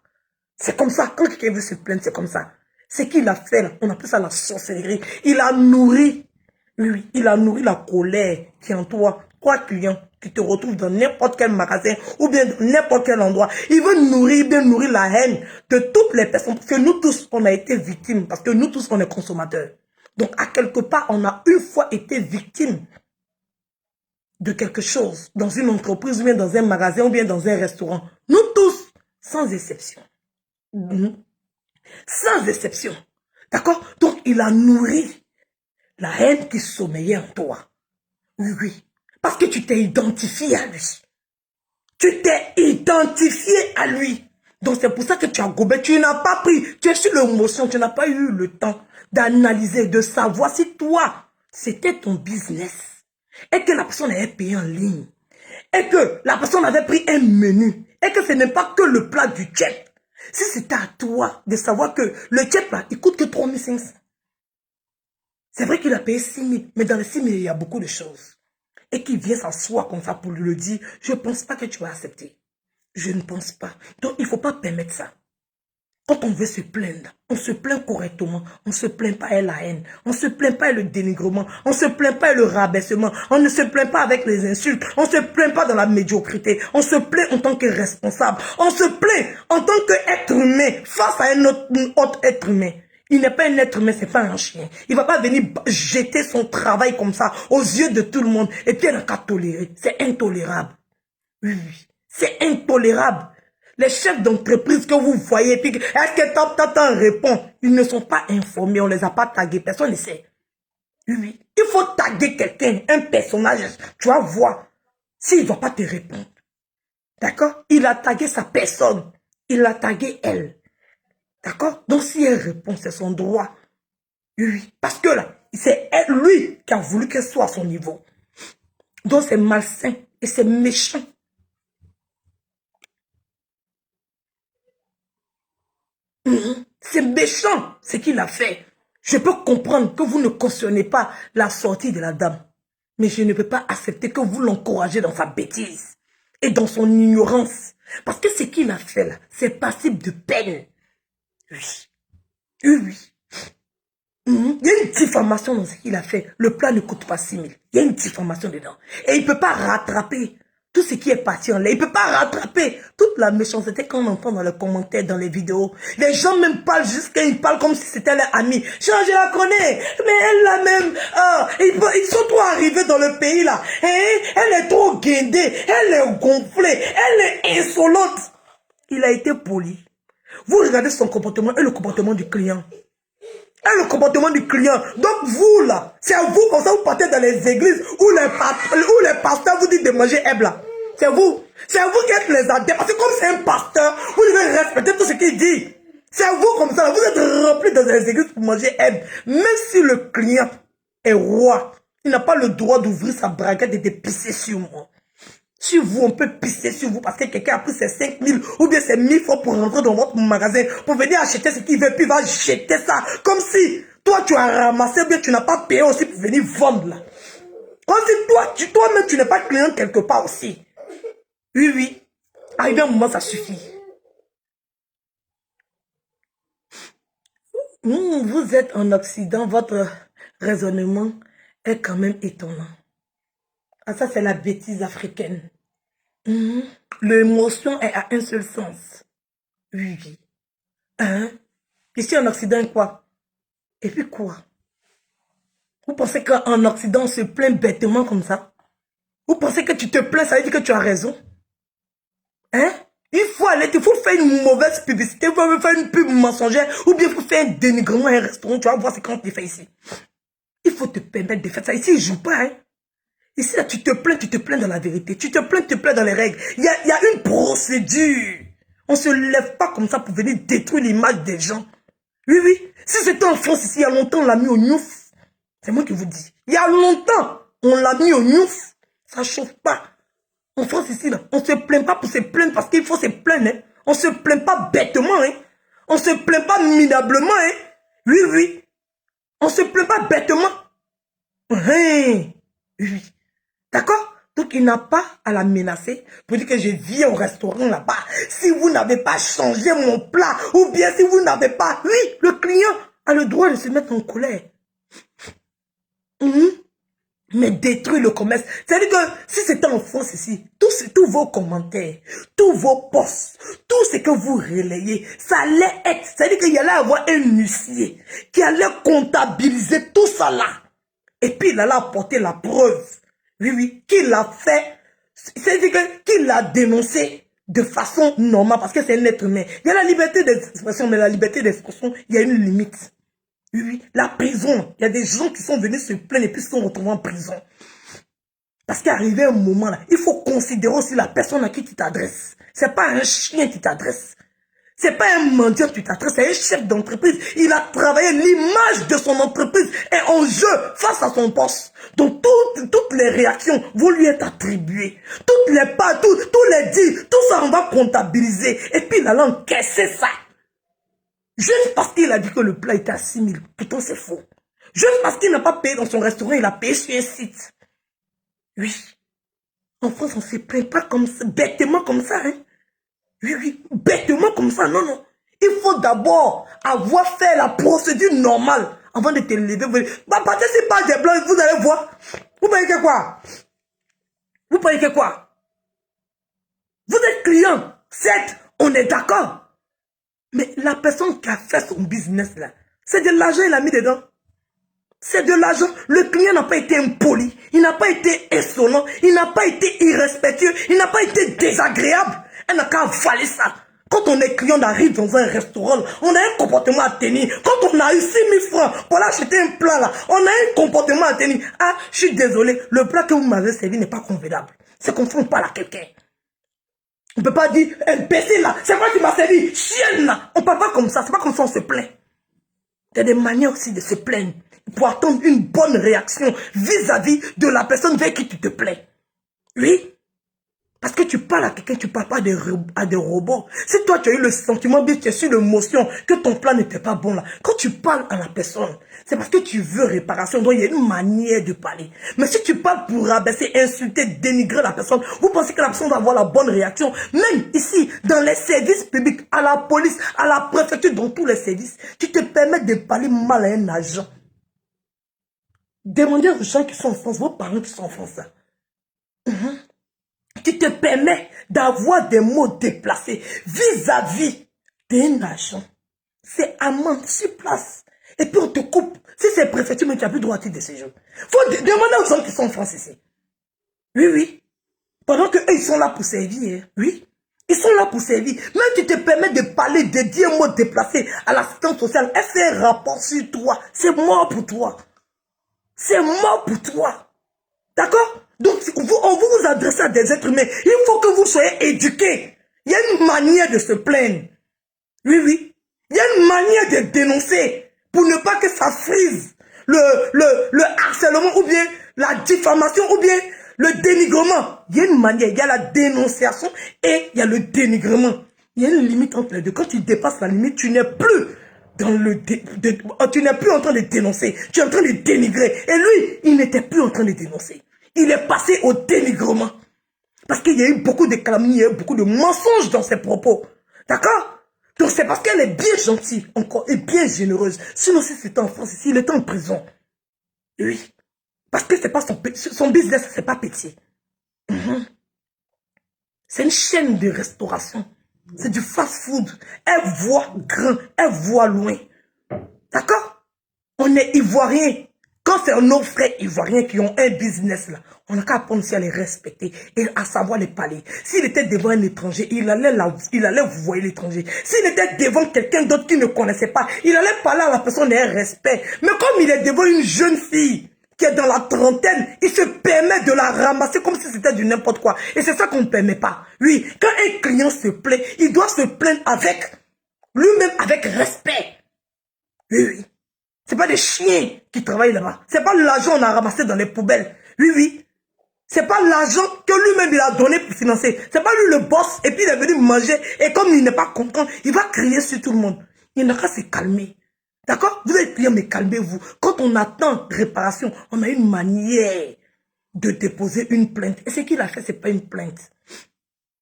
C'est comme ça. Quand quelqu'un veut se plaindre, c'est comme ça. C'est qu'il a fait là, on appelle ça la sorcellerie. Il a nourri, lui, il a nourri la colère qui est en toi. Toi, client, qui te retrouve dans n'importe quel magasin ou bien dans n'importe quel endroit. Il veut bien nourrir la haine de toutes les personnes. Parce que nous tous, on a été victimes. Parce que nous tous, on est consommateurs. Donc, à quelque part, on a une fois été victime de quelque chose. Dans une entreprise ou bien dans un magasin ou bien dans un restaurant. Nous tous, sans exception. Sans exception. D'accord? Donc, il a nourri la haine qui sommeillait en toi. Oui. Parce que tu t'es identifié à lui. Tu t'es identifié à lui. Donc, c'est pour ça que tu as gobé. Tu n'as pas pris. Tu es sur l'émotion. Tu n'as pas eu le temps d'analyser, de savoir si toi, c'était ton business. Et que la personne avait payé en ligne. Et que la personne avait pris un menu. Et que ce n'est pas que le plat du chef. Si c'était à toi de savoir que le chef là, il coûte que 3 500. C'est vrai qu'il a payé 6 000, mais dans les 6 000, il y a beaucoup de choses. Et qu'il vient s'asseoir comme ça pour lui le dire, je ne pense pas que tu vas accepter. Je ne pense pas. Donc, il ne faut pas permettre ça. Quand on veut se plaindre, on se plaint correctement. On ne se plaint pas à la haine. On ne se plaint pas à le dénigrement. On ne se plaint pas à le rabaissement. On ne se plaint pas avec les insultes. On ne se plaint pas dans la médiocrité. On se plaint en tant que responsable. On se plaint en tant qu'être humain face à un autre être humain. Il n'est pas un être humain, c'est pas un chien. Il ne va pas venir jeter son travail comme ça aux yeux de tout le monde. Et puis il n'a qu'à tolérer. C'est intolérable. Oui. C'est intolérable. Les chefs d'entreprise que vous voyez, puis est-ce que tant répond? Ils ne sont pas informés, on ne les a pas tagués, personne ne sait. Oui. Il faut taguer quelqu'un, un personnage, tu vas voir s'il ne va pas te répondre. D'accord? Il a tagué sa personne, il a tagué elle. D'accord? Donc si elle répond, c'est son droit. Oui. Parce que là, c'est lui qui a voulu qu'elle soit à son niveau. Donc c'est malsain et c'est méchant. C'est méchant ce qu'il a fait. Je peux comprendre que vous ne cautionnez pas la sortie de la dame. Mais je ne peux pas accepter que vous l'encouragez dans sa bêtise et dans son ignorance. Parce que ce qu'il a fait là, c'est passible de peine. Oui. Il y a une diffamation dans ce qu'il a fait. Le plat ne coûte pas 6 000. Il y a une diffamation dedans. Et il ne peut pas rattraper tout ce qui est parti en l'air. Il ne peut pas rattraper toute la méchanceté qu'on entend dans les commentaires, dans les vidéos. Les gens même parlent jusqu'à ils parlent comme si c'était leur ami. Je la connais, mais elle la même. Ils sont trop arrivés dans le pays là. Elle est trop guindée, elle est gonflée, elle est insolente. Il a été poli. Vous regardez son comportement et le comportement du client. Et le comportement du client. Donc vous là, c'est à vous comme ça vous partez dans les églises où les pasteurs vous disent de manger herbe là. C'est vous. C'est à vous qui êtes les adeptes. Parce que comme c'est un pasteur, vous devez respecter tout ce qu'il dit. C'est à vous comme ça. Vous êtes remplis dans les églises pour manger herbe. Même si le client est roi, il n'a pas le droit d'ouvrir sa braguette et de pisser sur moi. Sur vous, on peut pisser sur vous parce que quelqu'un a pris ses 5 000 ou bien ses 1 000 francs pour rentrer dans votre magasin, pour venir acheter ce qu'il veut, puis il va jeter ça. Comme si toi, tu as ramassé, ou bien tu n'as pas payé aussi pour venir vendre là. Comme si toi-même, tu n'es pas client quelque part aussi. Oui, oui. Arrivé un moment, ça suffit. Vous êtes en Occident, votre raisonnement est quand même étonnant. Ah, ça, c'est la bêtise africaine. L'émotion est à un seul sens. Oui, oui. Hein? Ici en Occident, quoi? Et puis quoi? Vous pensez qu'en Occident, on se plaint bêtement comme ça? Vous pensez que tu te plains, ça veut dire que tu as raison? Hein? Il faut faire une mauvaise publicité, il faut faire une pub mensongère, ou bien il faut faire un dénigrement à un restaurant, tu vas voir ce qu'on te fait ici. Il faut te permettre de faire ça. Ici, ils ne jouent pas, hein? Ici, là, tu te plains dans la vérité. Tu te plains dans les règles. Il y a une procédure. On ne se lève pas comme ça pour venir détruire l'image des gens. Oui, oui. Si c'était en France ici, il y a longtemps, on l'a mis au Niouf. C'est moi qui vous dis. Il y a longtemps, on l'a mis au Niouf. Ça ne chauffe pas. En France ici, là, on ne se plaint pas pour se plaindre parce qu'il faut se plaindre. Hein. On ne se plaint pas bêtement. Hein. On ne se plaint pas minablement. Hein. Oui, oui. On ne se plaint pas bêtement. Hein. Oui. D'accord? Donc, il n'a pas à la menacer pour dire que je viens au restaurant là-bas. Si vous n'avez pas changé mon plat, ou bien si vous n'avez pas... Oui, le client a le droit de se mettre en colère. Mais détruire le commerce. C'est-à-dire que si c'était en France ici, tous vos commentaires, tous vos posts, tout ce que vous relayez, ça allait être... C'est-à-dire qu'il y allait avoir un huissier qui allait comptabiliser tout ça là. Et puis il allait apporter la preuve. Oui, oui, qu'il a fait, c'est-à-dire qu'il l'a dénoncé de façon normale, parce que c'est un être humain. Il y a la liberté d'expression, mais la liberté d'expression, il y a une limite. Oui, oui, la prison, il y a des gens qui sont venus se plaindre et puis se sont retrouvés en prison. Parce qu'arrivé un moment là, il faut considérer aussi la personne à qui tu t'adresses. C'est pas un chien qui t'adresse. C'est pas un mendiant qui t'adresse, c'est un chef d'entreprise. Il a travaillé, l'image de son entreprise est en jeu face à son poste. Donc toutes les réactions vont lui être attribuées. Toutes les pas, tous les dits, tout ça on va comptabiliser. Et puis il allait encaisser ça. Juste parce qu'il a dit que le plat était à 6 000. Pourtant c'est faux. Juste parce qu'il n'a pas payé dans son restaurant, il a payé sur un site. Oui. En France, on ne se plaint pas comme ça, bêtement comme ça, hein. Oui, oui, bêtement comme ça, non, non. Il faut d'abord avoir fait la procédure normale avant de te lever. Bah, partez pas des blancs, vous allez voir. Vous voyez que quoi? Vous voyez que quoi? Vous êtes client, certes, on est d'accord. Mais la personne qui a fait son business là, c'est de l'argent qu'il a mis dedans. C'est de l'argent. Le client n'a pas été impoli, il n'a pas été insolent, il n'a pas été irrespectueux, il n'a pas été désagréable. Elle n'a qu'à avaler ça. Quand on est client, on arrive dans un restaurant, on a un comportement à tenir. Quand on a eu 6 000 francs pour aller acheter un plat là, on a un comportement à tenir. Ah, je suis désolé, le plat que vous m'avez servi n'est pas convenable. C'est qu'on ne parle à quelqu'un. On ne peut pas dire, imbécile là, c'est moi qui m'a servi, chienne là. On ne parle pas comme ça, c'est pas comme ça on se plaint. Il y a des manières aussi de se plaindre pour attendre une bonne réaction vis-à-vis de la personne vers qui tu te plais. Oui. Parce que tu parles à quelqu'un, tu ne parles pas à des robots. Si toi, tu as eu le sentiment, bien, tu as su l'émotion, que ton plan n'était pas bon là. Quand tu parles à la personne, c'est parce que tu veux réparation. Donc, il y a une manière de parler. Mais si tu parles pour rabaisser, insulter, dénigrer la personne, vous pensez que la personne va avoir la bonne réaction. Même ici, dans les services publics, à la police, à la préfecture, dans tous les services, tu te permets de parler mal à un agent. Demandez aux gens qui sont en France, vos parents qui sont en France. Tu te permets d'avoir des mots déplacés vis-à-vis d'un agent. C'est amende sur place. Et puis on te coupe. Si c'est préfecture, mais tu n'as plus droit à titre de séjour. Il faut demander aux gens qui sont en France ici. Oui, oui. Pendant qu'eux, ils sont là pour servir. Oui. Ils sont là pour servir. Même tu te permets de parler, de dire un mot déplacé à l'assistante sociale. Elle fait un rapport sur toi. C'est mort pour toi. C'est mort pour toi. D'accord? Donc, on vous adresse à des êtres humains. Il faut que vous soyez éduqués. Il y a une manière de se plaindre. Oui, oui. Il y a une manière de dénoncer pour ne pas que ça frise le harcèlement ou bien la diffamation ou bien le dénigrement. Il y a une manière, il y a la dénonciation et il y a le dénigrement. Il y a une limite entre les deux. Quand tu dépasses la limite, tu n'es plus dans tu n'es plus en train de dénoncer, tu es en train de dénigrer. Et lui, il n'était plus en train de dénoncer. Il est passé au dénigrement. Parce qu'il y a eu beaucoup de calomnies, il y a eu beaucoup de mensonges dans ses propos. D'accord? Donc c'est parce qu'elle est bien gentille encore et bien généreuse. Sinon, si c'était en France, ici, il était en prison. Oui. Parce que c'est pas son business, c'est pas petit. C'est une chaîne de restauration. C'est du fast-food. Elle voit grand, elle voit loin. D'accord? On est ivoirien. Quand c'est nos frères ivoiriens qui ont un business là, on n'a qu'à apprendre aussi à les respecter et à savoir les parler. S'il était devant un étranger, il allait vous voir l'étranger. S'il était devant quelqu'un d'autre qui ne connaissait pas, il allait parler à la personne et un respect. Mais comme il est devant une jeune fille qui est dans la trentaine, il se permet de la ramasser comme si c'était du n'importe quoi. Et c'est ça qu'on ne permet pas. Oui, quand un client se plaint, il doit se plaindre avec lui-même, avec respect. Oui, oui. C'est pas des chiens qui travaillent là-bas. C'est pas l'argent qu'on a ramassé dans les poubelles. Oui, oui. C'est pas l'argent que lui-même il a donné pour financer. C'est pas lui le boss et puis il est venu manger et comme il n'est pas content, il va crier sur tout le monde. Il n'a qu'à se calmer. D'accord? Vous êtes client, mais calmez-vous. Quand on attend réparation, on a une manière de déposer une plainte. Et ce qu'il a fait, c'est pas une plainte.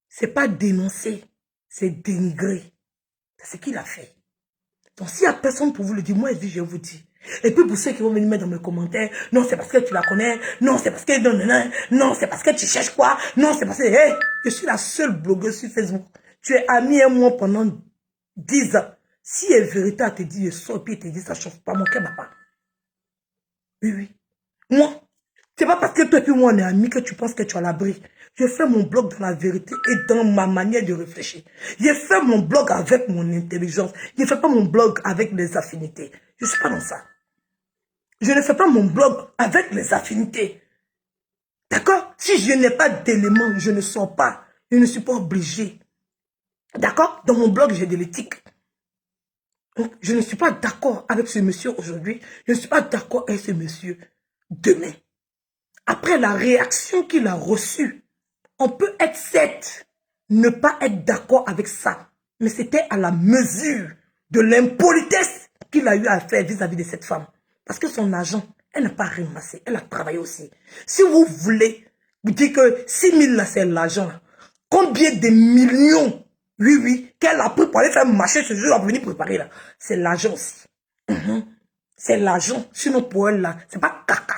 C'est pas dénoncer. C'est dénigrer. C'est ce qu'il a fait. Donc, s'il n'y a personne pour vous le dire, moi, je vous dis. Et puis, pour ceux qui vont venir mettre dans mes commentaires, non, c'est parce que tu la connais, non, c'est parce que, non, c'est parce que tu cherches quoi, non, c'est parce que, hey, je suis la seule blogueuse sur Facebook. Tu es amie et moi pendant 10 ans. Si elle est vérité à te dire, je sors et puis elle te dit, ça ne chauffe pas, mon cœur n'a pas. Oui, oui. Moi, c'est pas parce que toi et puis moi on est amis que tu penses que tu as l'abri. Je fais mon blog dans la vérité et dans ma manière de réfléchir. Je fais mon blog avec mon intelligence. Je ne fais pas mon blog avec les affinités. Je ne suis pas dans ça. Je ne fais pas mon blog avec les affinités. D'accord? Si je n'ai pas d'éléments, je ne sors pas. Je ne suis pas obligé. D'accord? Dans mon blog, j'ai de l'éthique. Donc, je ne suis pas d'accord avec ce monsieur aujourd'hui. Je ne suis pas d'accord avec ce monsieur demain. Après la réaction qu'il a reçue, on peut être sept, ne pas être d'accord avec ça. Mais c'était à la mesure de l'impolitesse qu'il a eu à faire vis-à-vis de cette femme. Parce que son agent, elle n'a pas ramassé, elle a travaillé aussi. Si vous voulez vous dire que 6 000 là, c'est l'argent, combien de millions, oui, oui, qu'elle a pris pour aller faire marcher ce jour, pour venir préparer là, c'est l'argent aussi. C'est l'argent, sinon pour elle là, c'est pas caca.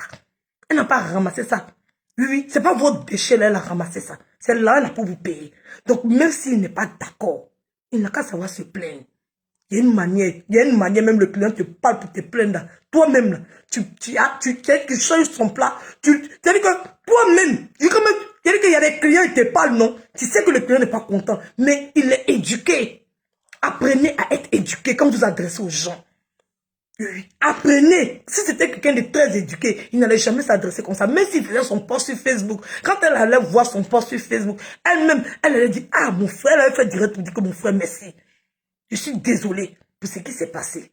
Elle n'a pas ramassé ça. Oui, oui, c'est pas votre déchet, elle a ramassé ça. C'est là, elle a pour vous payer. Donc, même s'il n'est pas d'accord, il n'a qu'à savoir se plaindre. Il y a une manière, même le client te parle pour te plaindre. Toi-même, là, tu changes son plat. C'est-à-dire que toi-même, c'est-à-dire qu'il y a des clients qui te parlent, non. Tu sais que le client n'est pas content, mais il est éduqué. Apprenez à être éduqué quand vous adressez aux gens. Oui. Apprenez. Si c'était quelqu'un de très éduqué, il n'allait jamais s'adresser comme ça. Même s'il faisait son post sur Facebook, quand elle allait voir son post sur Facebook, elle-même, elle allait dire, ah, mon frère, elle avait fait direct pour dire que mon frère, merci. Je suis désolée pour ce qui s'est passé.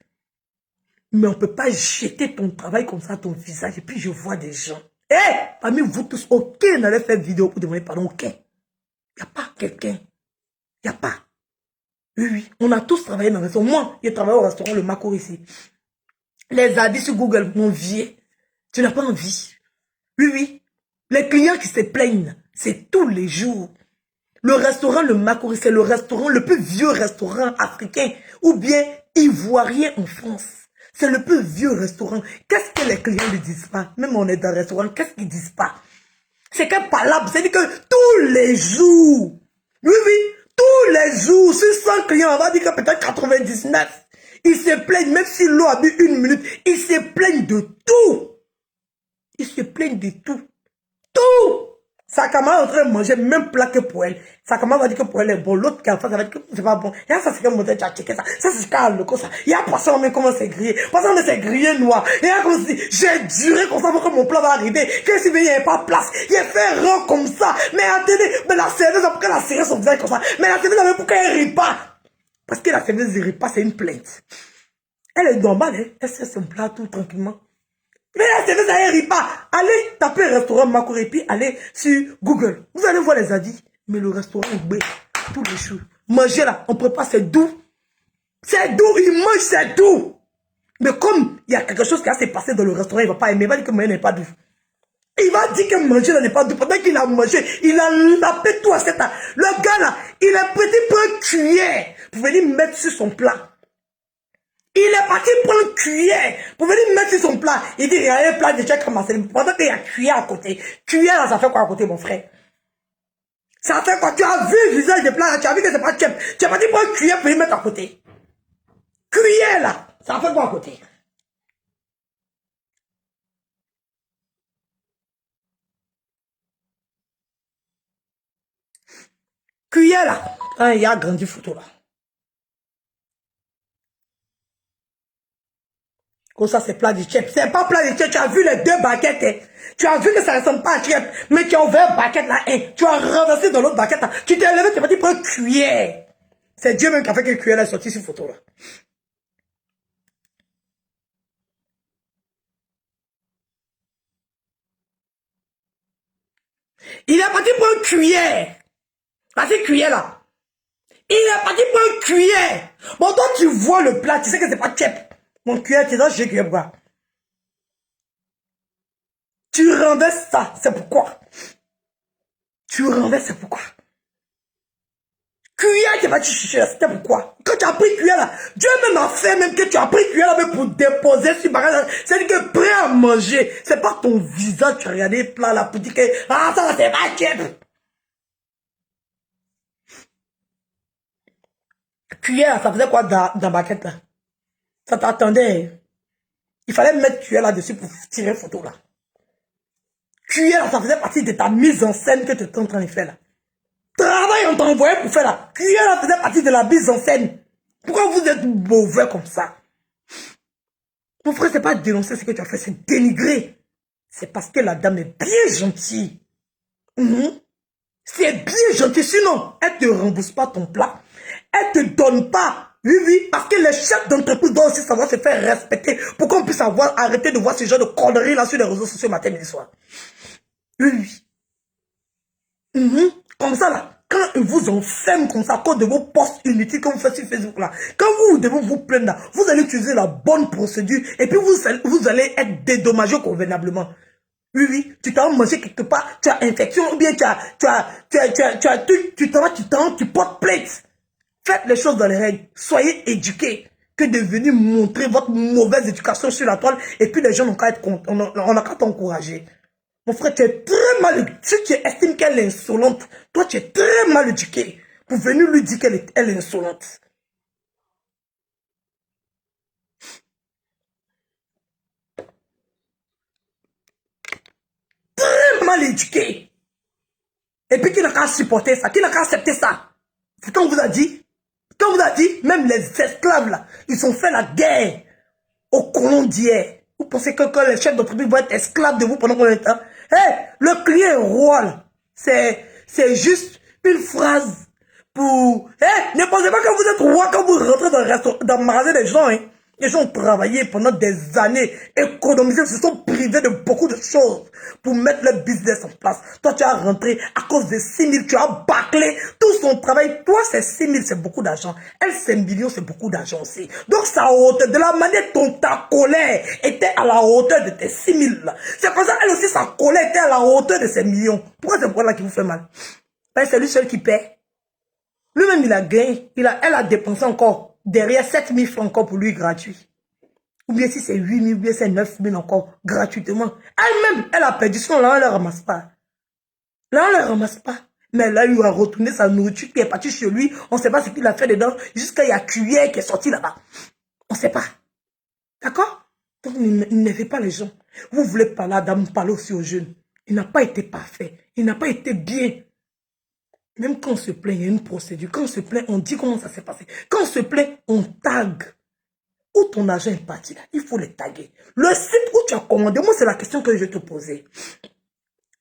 Mais on ne peut pas jeter ton travail comme ça à ton visage. Et puis je vois des gens. Eh, parmi vous tous, aucun n'allait faire vidéo pour demander pardon. Aucun. Il n'y a pas quelqu'un. Il n'y a pas. Oui, oui. On a tous travaillé dans le restaurant. Moi, j'ai travaillé au restaurant Le Macour ici. Les avis sur Google m'ont vié. Tu n'as pas envie. Oui, oui. Les clients qui se plaignent, c'est tous les jours. Le restaurant Le Macouri, c'est le restaurant, le plus vieux restaurant africain ou bien ivoirien en France. C'est le plus vieux restaurant. Qu'est-ce que les clients ne disent pas? Même on est dans un restaurant, qu'est-ce qu'ils disent pas? C'est qu'un palabre, c'est-à-dire que tous les jours, oui, oui, tous les jours, sur 100 clients, on va dire que peut-être 99, ils se plaignent, même si l'eau a bu 1 minute, ils se plaignent de tout. Ils se plaignent de tout. Tout. Sa camarade est en train de manger même plat que pour elle. Sa camarade va dire que pour elle est bon. L'autre qui est en face, ça va dire que c'est pas bon. Et là, ça c'est comme modèle, tu as checké ça. Ça c'est calme, comme ça. Il y a poisson, mais comment c'est grillé. Poisson, mais c'est grillé noir. Et là, comme si j'ai duré comme ça pour que mon plat va arriver. Que si il n'y avait pas place. Il est fait rond comme ça. Mais attendez, mais la serveuse a pour qu'elle a serré son visage comme ça. Mais la serveuse avait pour qu'elle rit pas. Parce que la serveuse ne rit pas, c'est une plainte. Elle est normale, hein. Elle sert son plat tout tranquillement. Mais la serveuse, elle rit pas. Allez taper restaurant Makoro et puis allez sur Google. Vous allez voir les avis. Mais le restaurant est bé. Tous les jours. Manger là, on prépare, c'est doux. C'est doux, il mange, c'est doux. Mais comme il y a quelque chose qui a s'est passé dans le restaurant, il va pas aimer. Il va dire que manger n'est pas doux. Il va dire que manger là n'est pas doux. Pendant qu'il a mangé, il a lapé tout à cette heure. Le gars là, il a prêté pour un cuillère pour venir mettre sur son plat. Il est parti prendre une cuillère pour venir mettre sur son plat. Il dit, il y a un plat déjà commencé. Pendant qu'il y a cuillère à côté. Cuillère là, ça fait quoi à côté, mon frère? Ça fait quoi? Tu as vu le visage des plats là, tu as vu que c'est pas chef. Tu es parti prendre une cuillère pour les mettre à côté. Cuillère là, ça fait quoi à côté? Cuillère là. Hein, il y a grandi photo là. Comme ça, c'est plat de chef. C'est pas plat de chef. Tu as vu les deux baguettes. Hein. Tu as vu que ça ne ressemble pas à chef. Mais tu as ouvert une baguette là. Hein. Tu as renversé dans l'autre baguette là. Tu t'es levé, tu m'as dit prends une cuillère. C'est Dieu même qui a fait que la cuillère est sortie sur photo là. Il est parti prendre une cuillère. Vas-y, cuillère là. Il est parti prendre une cuillère. Bon, toi, tu vois le plat. Tu sais que c'est pas chef. Mon cuillère, tu es dans j'ai cuillère quoi. Tu renverses ça. C'est pourquoi. Tu renverses, c'est pourquoi. Cuillère, tu vas te chercher, c'était pourquoi. Quand tu as pris cuillère là, Dieu même a fait même que tu as pris cuillère là mais pour déposer sur bagage. C'est-à-dire que prêt à manger. C'est pas ton visage, tu as regardé plat là pour dire que ah ça c'est pas chef. Cuillère, ça faisait quoi dans baguette là? Ça t'attendait. Il fallait mettre cuillère là-dessus pour tirer photo là. Cuillère là, ça faisait partie de ta mise en scène que tu es en train de faire là. Travail, on t'a envoyé pour faire là. Cuillère là faisait partie de la mise en scène. Pourquoi vous êtes mauvais comme ça? Mon frère, c'est pas dénoncer ce que tu as fait, c'est dénigrer. C'est parce que la dame est bien gentille. C'est bien gentil, sinon, elle ne te rembourse pas ton plat. Elle ne te donne pas. Oui, oui, parce que les chefs d'entreprise doivent aussi savoir se faire respecter pour qu'on puisse arrêter de voir ce genre de conneries là sur les réseaux sociaux matin et soir. Oui, oui. Comme ça là, quand ils vous enferment comme ça à cause de vos posts inutiles que vous faites sur Facebook là, quand vous devez vous plaindre là, vous allez utiliser la bonne procédure et puis vous allez être dédommagé convenablement. Oui, oui, tu t'as mangé quelque part, tu as infection, ou bien tu portes plainte. Faites les choses dans les règles. Soyez éduqués que de venir montrer votre mauvaise éducation sur la toile et puis les gens n'ont qu'à être contents, on n'a qu'à t'encourager. Mon frère, tu es très mal éduqué. Si tu estimes qu'elle est insolente, toi tu es très mal éduqué pour venir lui dire qu'elle est insolente. Très mal éduqué. Et puis qui n'a qu'à supporter ça, qui n'a qu'à accepter ça. C'est quand on vous a dit, même les esclaves là, ils ont fait la guerre aux colons d'hier. Vous pensez que les chefs d'entreprise vont être esclaves de vous pendant combien de temps? Le client est roi là. C'est juste une phrase pour... ne pensez pas que vous êtes roi quand vous rentrez dans le magasin des gens. Hein. Les gens ont travaillé pendant des années, économisé, se sont privés de beaucoup de choses pour mettre leur business en place. Toi, tu as rentré à cause de 6 000, tu as bâclé tout son travail. Toi, c'est 6 000, c'est beaucoup d'argent. Elle, c'est 1 million, c'est beaucoup d'argent aussi. Donc, ça hauteur, de la manière dont ta colère était à la hauteur de tes 6 000 là. C'est pour ça, elle aussi, sa colère était à la hauteur de ses millions. Pourquoi c'est pour là qui vous fait mal? C'est lui seul qui paie. Lui-même, il a gagné. Elle a dépensé encore derrière 7 000 francs encore pour lui gratuit. Ou bien si c'est 8 000, ou bien c'est 9 000 encore gratuitement. Elle-même, elle a perdu son là, on ne le ramasse pas. Là, on ne le ramasse pas. Mais là, il a retourné sa nourriture qui est partie chez lui. On ne sait pas ce qu'il a fait dedans. Jusqu'à il y a cuillère qui est sortie là-bas. On ne sait pas. D'accord? Donc, n'énervez pas les gens. Vous voulez parler à dame, parlez aussi aux jeunes. Il n'a pas été parfait. Il n'a pas été bien. Même quand on se plaint, il y a une procédure. Quand on se plaint, on dit comment ça s'est passé. Quand on se plaint, on tag. Où ton argent est parti là, il faut le taguer. Le site où tu as commandé, moi c'est la question que je vais te poser.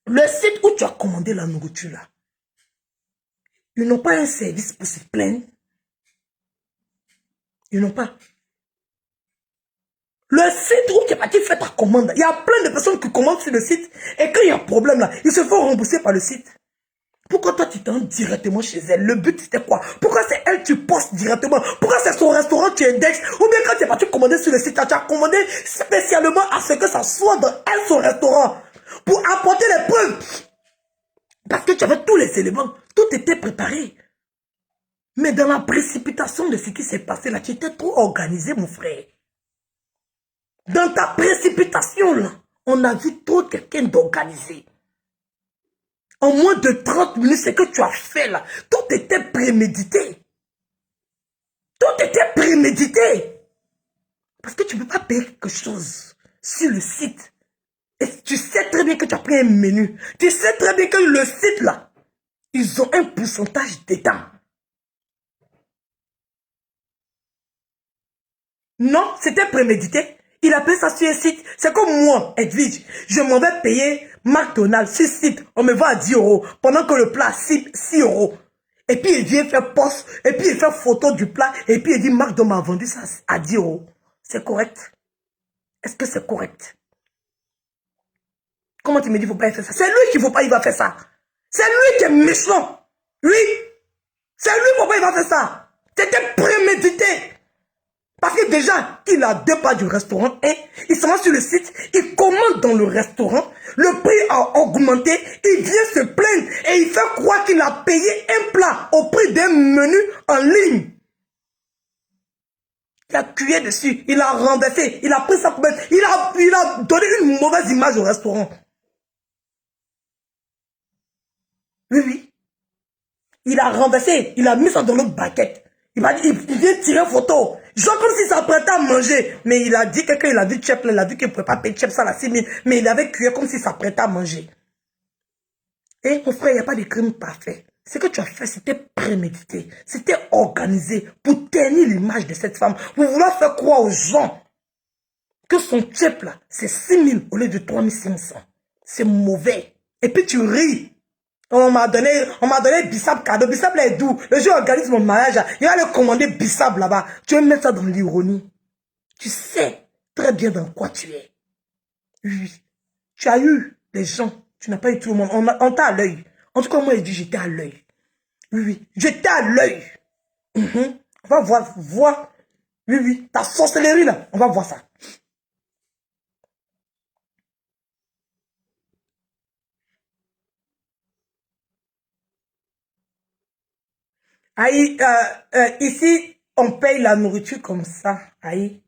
Le site où tu as commandé la nourriture là, ils n'ont pas un service pour se plaindre. Ils n'ont pas. Le site où tu es parti faire ta commande, il y a plein de personnes qui commandent sur le site et quand il y a un problème là, ils se font rembourser par le site. Pourquoi toi tu t'en directement chez elle? Le but c'était quoi? Pourquoi c'est elle tu postes directement? Pourquoi c'est son restaurant tu indexes? Ou bien quand tu es parti commander sur le site, tu as commandé spécialement à ce que ça soit dans elle son restaurant. Pour apporter les preuves. Parce que tu avais tous les éléments. Tout était préparé. Mais dans la précipitation de ce qui s'est passé là, tu étais trop organisé mon frère. Dans ta précipitation là, on a vu trop quelqu'un d'organisé. En moins de 30 minutes, ce que tu as fait là, tout était prémédité. Tout était prémédité. Parce que tu ne peux pas payer quelque chose sur le site. Et tu sais très bien que tu as pris un menu. Tu sais très bien que le site là, ils ont un pourcentage dedans. Non, c'était prémédité. Il a payé ça sur un site. C'est comme moi, Edwige. Je m'en vais payer McDonald's sur site. On me vend à 10 €. Pendant que le plat, 6 €. Et puis il vient faire poste. Et puis il fait photo du plat. Et puis il dit McDonald's m'a vendu ça à 10 €. C'est correct? Est-ce que c'est correct? Comment tu me dis qu'il ne faut pas faire ça? C'est lui qui ne faut pas, il va faire ça. C'est lui qui est méchant. Oui. C'est lui pourquoi il va faire ça. C'était prémédité. Parce que déjà, il a 2 pas du restaurant. Et il s'en va sur le site, il commande dans le restaurant. Le prix a augmenté. Il vient se plaindre. Et il fait croire qu'il a payé un plat au prix d'un menu en ligne. Il a cuillé dessus. Il a renversé. Il a pris sa poubelle. Il a donné une mauvaise image au restaurant. Oui, oui. Il a renversé. Il a mis ça dans l'autre baguette. Il vient tirer photo. Genre comme s'il s'apprêtait à manger. Mais il a dit que quand il a vu Chef, il a vu qu'il ne pouvait pas payer Chef ça à la 6 000. Mais il avait cuillé comme s'il s'apprêtait à manger. Et mon frère, il n'y a pas de crime parfait. Ce que tu as fait, c'était prémédité. C'était organisé pour ternir l'image de cette femme. Pour vouloir faire croire aux gens que son Chef là, c'est 6 000 au lieu de 3 500. C'est mauvais. Et puis tu ris. On m'a donné Bissap cadeau. Bissap là est doux. Le jour où organise mon mariage, il va le commander Bissap là-bas. Tu veux mettre ça dans l'ironie. Tu sais très bien dans quoi tu es. Oui. Tu as eu les gens. Tu n'as pas eu tout le monde. On t'a à l'œil. En tout cas, moi, j'étais à l'œil. Oui, oui. J'étais à l'œil. On va voir. Oui, oui. Ta sorcellerie là. On va voir ça. Aïe, ici, on paye la nourriture comme ça. Aïe.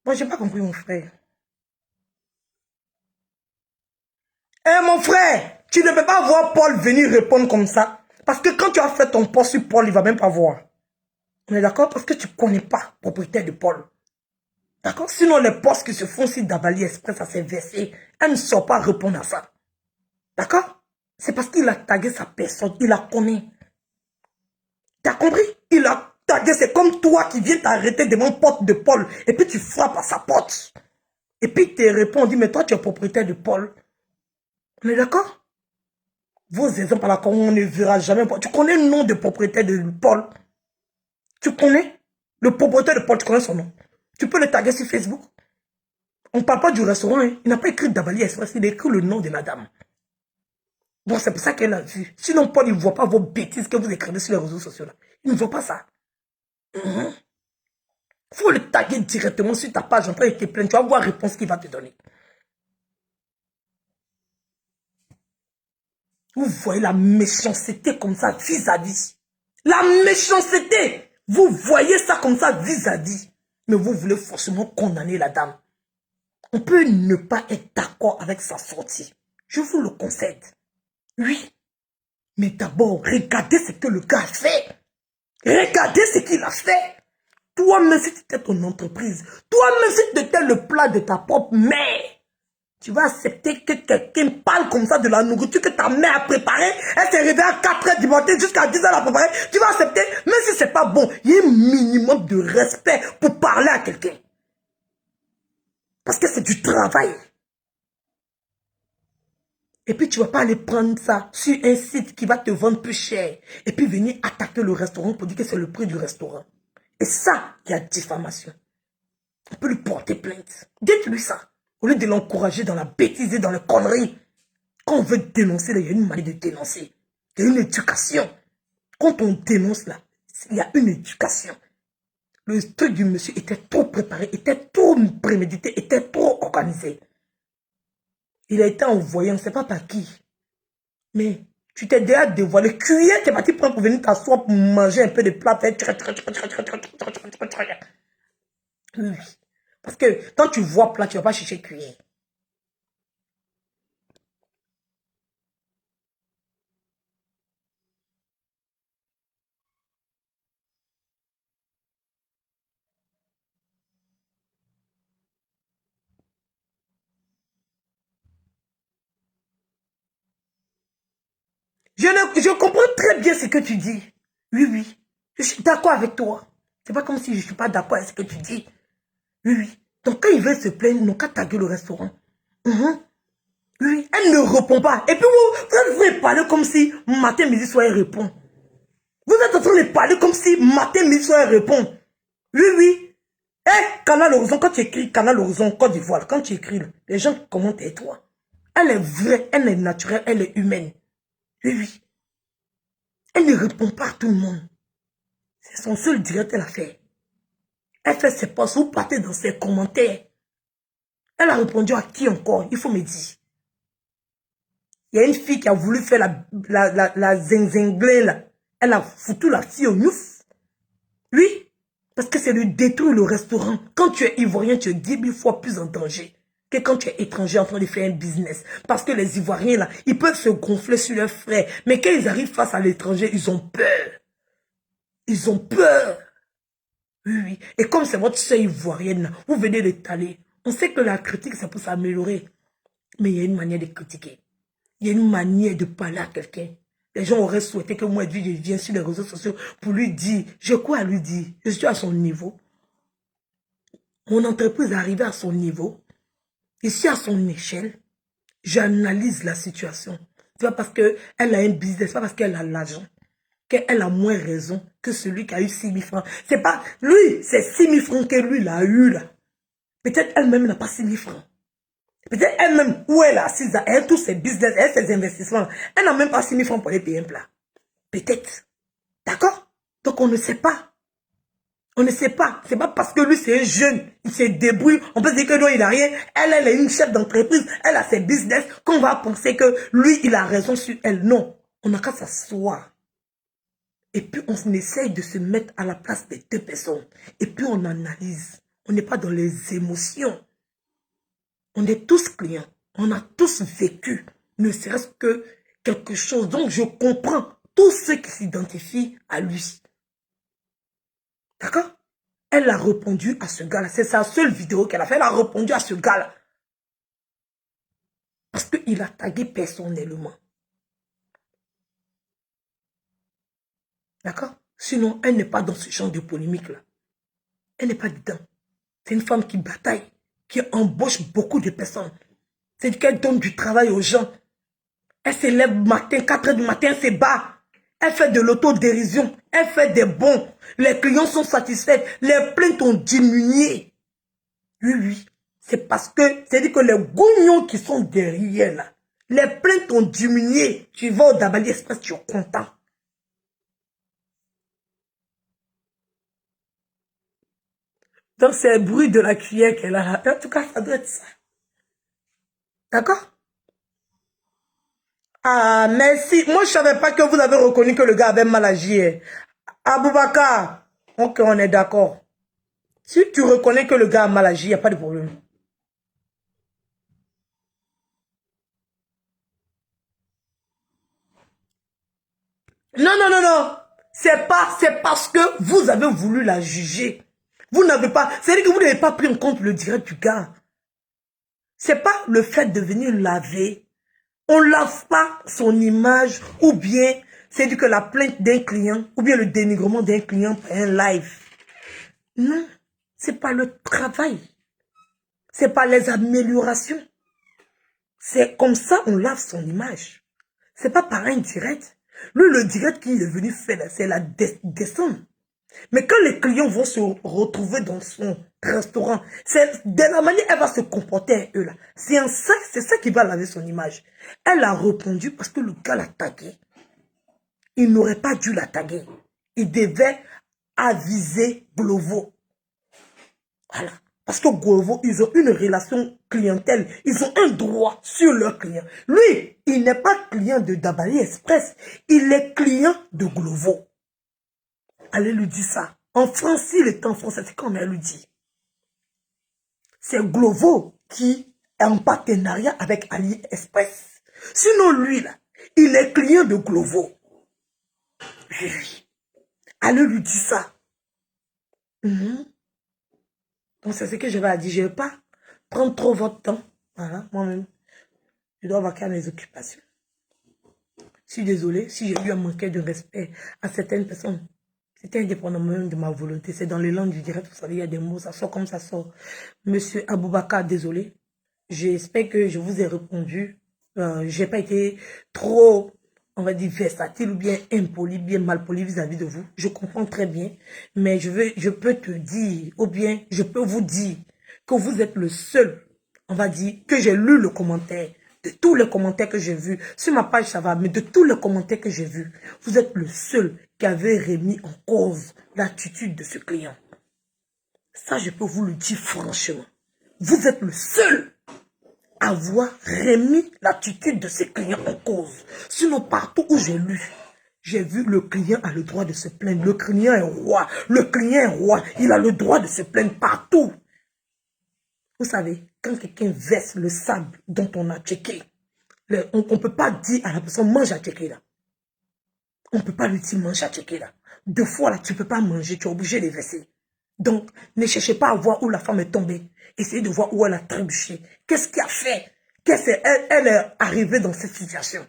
Moi, j'ai pas compris, mon frère. Eh, mon frère, tu ne peux pas voir Paul venir répondre comme ça. Parce que quand tu as fait ton poste sur Paul, il ne va même pas voir. On est d'accord? Parce que tu ne connais pas le propriétaire de Paul. D'accord? Sinon, les postes qui se font sur Davali Express, ça s'est versé. Elle ne sort pas répondre à ça. D'accord? C'est parce qu'il a tagué sa personne. Il la connaît. Tu as compris? Il a tagué. C'est comme toi qui viens t'arrêter devant porte de Paul. Et puis tu frappes à sa porte. Et puis il te répond, on dit, mais toi, tu es propriétaire de Paul. On est d'accord? Vos exemples là, on ne verra jamais. Tu connais le nom de propriétaire de Paul? Tu connais? Le propriétaire de Paul, tu connais son nom? Tu peux le taguer sur Facebook? On ne parle pas du restaurant. Hein. Il n'a pas écrit Davali Express, il a écrit le nom de la dame. Bon, c'est pour ça qu'elle a vu. Sinon, Paul, il ne voit pas vos bêtises que vous écrivez sur les réseaux sociaux. Là. Il ne voit pas ça. Il faut le taguer directement sur ta page. En train de te plaindre. Tu vas voir la réponse qu'il va te donner. Vous voyez la méchanceté comme ça vis-à-vis. La méchanceté. Vous voyez ça comme ça vis-à-vis. Mais vous voulez forcément condamner la dame. On peut ne pas être d'accord avec sa sortie. Je vous le concède. Oui. Mais d'abord, regardez ce que le gars a fait. Regardez ce qu'il a fait. Toi-même, si tu étais ton entreprise, toi-même, si tu étais le plat de ta propre mère, tu vas accepter que quelqu'un passe comme ça de la nourriture que ta mère a préparée, elle s'est réveillée à 4 heures du matin jusqu'à 10 heures à préparer, tu vas accepter, même si c'est pas bon, il y a un minimum de respect pour parler à quelqu'un. Parce que c'est du travail. Et puis tu ne vas pas aller prendre ça sur un site qui va te vendre plus cher. Et puis venir attaquer le restaurant pour dire que c'est le prix du restaurant. Et ça, il y a diffamation. On peut lui porter plainte. Dites-lui ça. Au lieu de l'encourager dans la bêtise et dans les conneries. Quand on veut dénoncer, il y a une manière de dénoncer. Il y a une éducation. Quand on dénonce là, il y a une éducation. Le truc du monsieur était trop préparé, était trop prémédité, était trop organisé. Il a été envoyé, on ne sait pas par qui. Mais tu t'es déjà dévoilé. Cuillère, tu es parti prendre pour venir t'asseoir pour manger un peu de plat. Oui. Parce que quand tu vois plat, tu ne vas pas chercher cuillère. Je comprends très bien ce que tu dis. Oui, oui. Je suis d'accord avec toi. C'est pas comme si je ne suis pas d'accord avec ce que tu dis. Oui, oui. Donc quand il veut se plaindre, ils n'ont qu'à taguer le restaurant. Oui, elle ne répond pas. Et puis vous êtes parler comme si matin, midi, soir, elle répond. Vous êtes en train de parler comme si matin, midi, soir, elle répond. Oui, oui. Eh, Canal Horizon, quand tu écris Canal Horizon, Côte d'Ivoire, quand tu écris, les gens commentent et toi. Elle est vraie, elle est naturelle, elle est humaine. Oui, oui. Elle ne répond pas à tout le monde. C'est son seul direct qu'elle a fait. Elle fait ses posts, vous partez dans ses commentaires. Elle a répondu à qui encore? Il faut me dire. Il y a une fille qui a voulu faire la zinzinglée là. Elle a foutu la fille au nouf. Oui, parce que c'est de détruire le restaurant. Quand tu es ivoirien, tu es 10 000 fois plus en danger que quand tu es étranger en train de faire un business. Parce que les Ivoiriens là, ils peuvent se gonfler sur leurs frères. Mais quand ils arrivent face à l'étranger, ils ont peur. Ils ont peur. Oui, oui. Et comme c'est votre soeur ivoirienne là, vous venez l'étaler. On sait que la critique, c'est pour s'améliorer. Mais il y a une manière de critiquer. Il y a une manière de parler à quelqu'un. Les gens auraient souhaité que moi, je vienne sur les réseaux sociaux pour lui dire, j'ai quoi à lui dire? Je suis à son niveau. Mon entreprise est arrivée à son niveau. Je suis à son échelle. J'analyse la situation. C'est pas parce qu'elle a un business, c'est pas parce qu'elle a l'argent qu'elle a moins raison que celui qui a eu 6 000 francs. C'est pas, lui, c'est 6 000 francs que lui, il a eu là. Peut-être elle-même n'a pas 6 000 francs. Peut-être elle-même, où elle est assise, elle a tous ses business, elle a ses investissements. Elle n'a même pas 6 000 francs pour aller payer un plat. Peut-être. D'accord? Donc on ne sait pas. On ne sait pas. C'est pas parce que lui c'est un jeune, il se débrouille, on peut dire que non, il n'a rien. Elle est une chef d'entreprise, elle a ses business, qu'on va penser que lui, il a raison sur elle. Non. On n'a qu'à s'asseoir. Et puis on essaye de se mettre à la place des deux personnes. Et puis on analyse. On n'est pas dans les émotions. On est tous clients. On a tous vécu, ne serait-ce que quelque chose. Donc, je comprends tous ceux qui s'identifient à lui. D'accord? Elle a répondu à ce gars-là. C'est sa seule vidéo qu'elle a fait. Elle a répondu à ce gars-là. Parce qu'il a tagué personnellement. D'accord? Sinon, elle n'est pas dans ce genre de polémique-là. Elle n'est pas dedans. C'est une femme qui bataille, qui embauche beaucoup de personnes. C'est qu'elle donne du travail aux gens. Elle se lève matin, 4 heures du matin, elle se bat. Elle fait de l'autodérision. Elle fait des bons. Les clients sont satisfaits. Les plaintes ont diminué. Oui, oui. C'est parce que, c'est-à-dire que les gognons qui sont derrière là, les plaintes ont diminué. Tu vas au Dabali Express, tu es content. Donc c'est le bruit de la cuillère qu'elle a là. En tout cas, ça doit être ça. D'accord? Ah, merci. Moi, je ne savais pas que vous avez reconnu que le gars avait mal agi. Aboubakar. Ok, on est d'accord. Si tu reconnais que le gars a mal agi, il n'y a pas de problème. Non, non, non, non. C'est parce que vous avez voulu la juger. Vous n'avez pas, c'est-à-dire que vous n'avez pas pris en compte le direct du gars. C'est pas le fait de venir laver. On ne lave pas son image ou bien c'est du que la plainte d'un client ou bien le dénigrement d'un client par un live. Non, c'est pas le travail. C'est pas les améliorations. C'est comme ça on lave son image. C'est pas par un direct. Lui, le direct qu'il est venu faire, c'est la descente. Mais quand les clients vont se retrouver dans son restaurant, c'est de la manière elle va se comporter avec eux là. C'est ça qui va laver son image. Elle a répondu parce que le gars l'a tagué. Il n'aurait pas dû la taguer. Il devait aviser Glovo. Voilà. Parce que Glovo, ils ont une relation clientèle. Ils ont un droit sur leurs clients. Lui, il n'est pas client de Dabali Express. Il est client de Glovo. Allez lui dire ça. En France, s'il est en français, c'est comme elle lui dit. C'est Glovo qui est en partenariat avec AliExpress. Sinon, lui, là, il est client de Glovo. Allez lui dire ça. Donc, c'est ce que je vais dire. Je ne vais pas prendre trop votre temps. Voilà, moi-même. Je dois vaquer à mes occupations. Je suis désolée si j'ai eu un manquer de respect à certaines personnes. C'était indépendamment de ma volonté. C'est dans les langues du direct. Vous savez, il y a des mots, ça sort comme ça sort. Monsieur Aboubakar, désolé. J'espère que je vous ai répondu. Je n'ai pas été trop, on va dire, versatile ou bien impoli, bien malpoli vis-à-vis de vous. Je comprends très bien. Mais je peux te dire, ou bien je peux vous dire que vous êtes le seul, on va dire, que j'ai lu le commentaire. De tous les commentaires que j'ai vus, sur ma page ça va, mais de tous les commentaires que j'ai vus, vous êtes le seul qui avait remis en cause l'attitude de ce client. Ça, je peux vous le dire franchement. Vous êtes le seul à avoir remis l'attitude de ce client en cause. Sinon, partout où j'ai lu, j'ai vu le client a le droit de se plaindre. Le client est roi. Le client est roi. Il a le droit de se plaindre partout. Vous savez, quand quelqu'un verse le sable dont on a checké, on ne peut pas dire à la personne, mange à checker là. On ne peut pas lui dire, mange à checker là. 2 fois là, tu ne peux pas manger, tu es obligé de verser. Donc, ne cherchez pas à voir où la femme est tombée. Essayez de voir où elle a trébuché. Qu'est-ce qu'elle a fait? Elle est arrivée dans cette situation.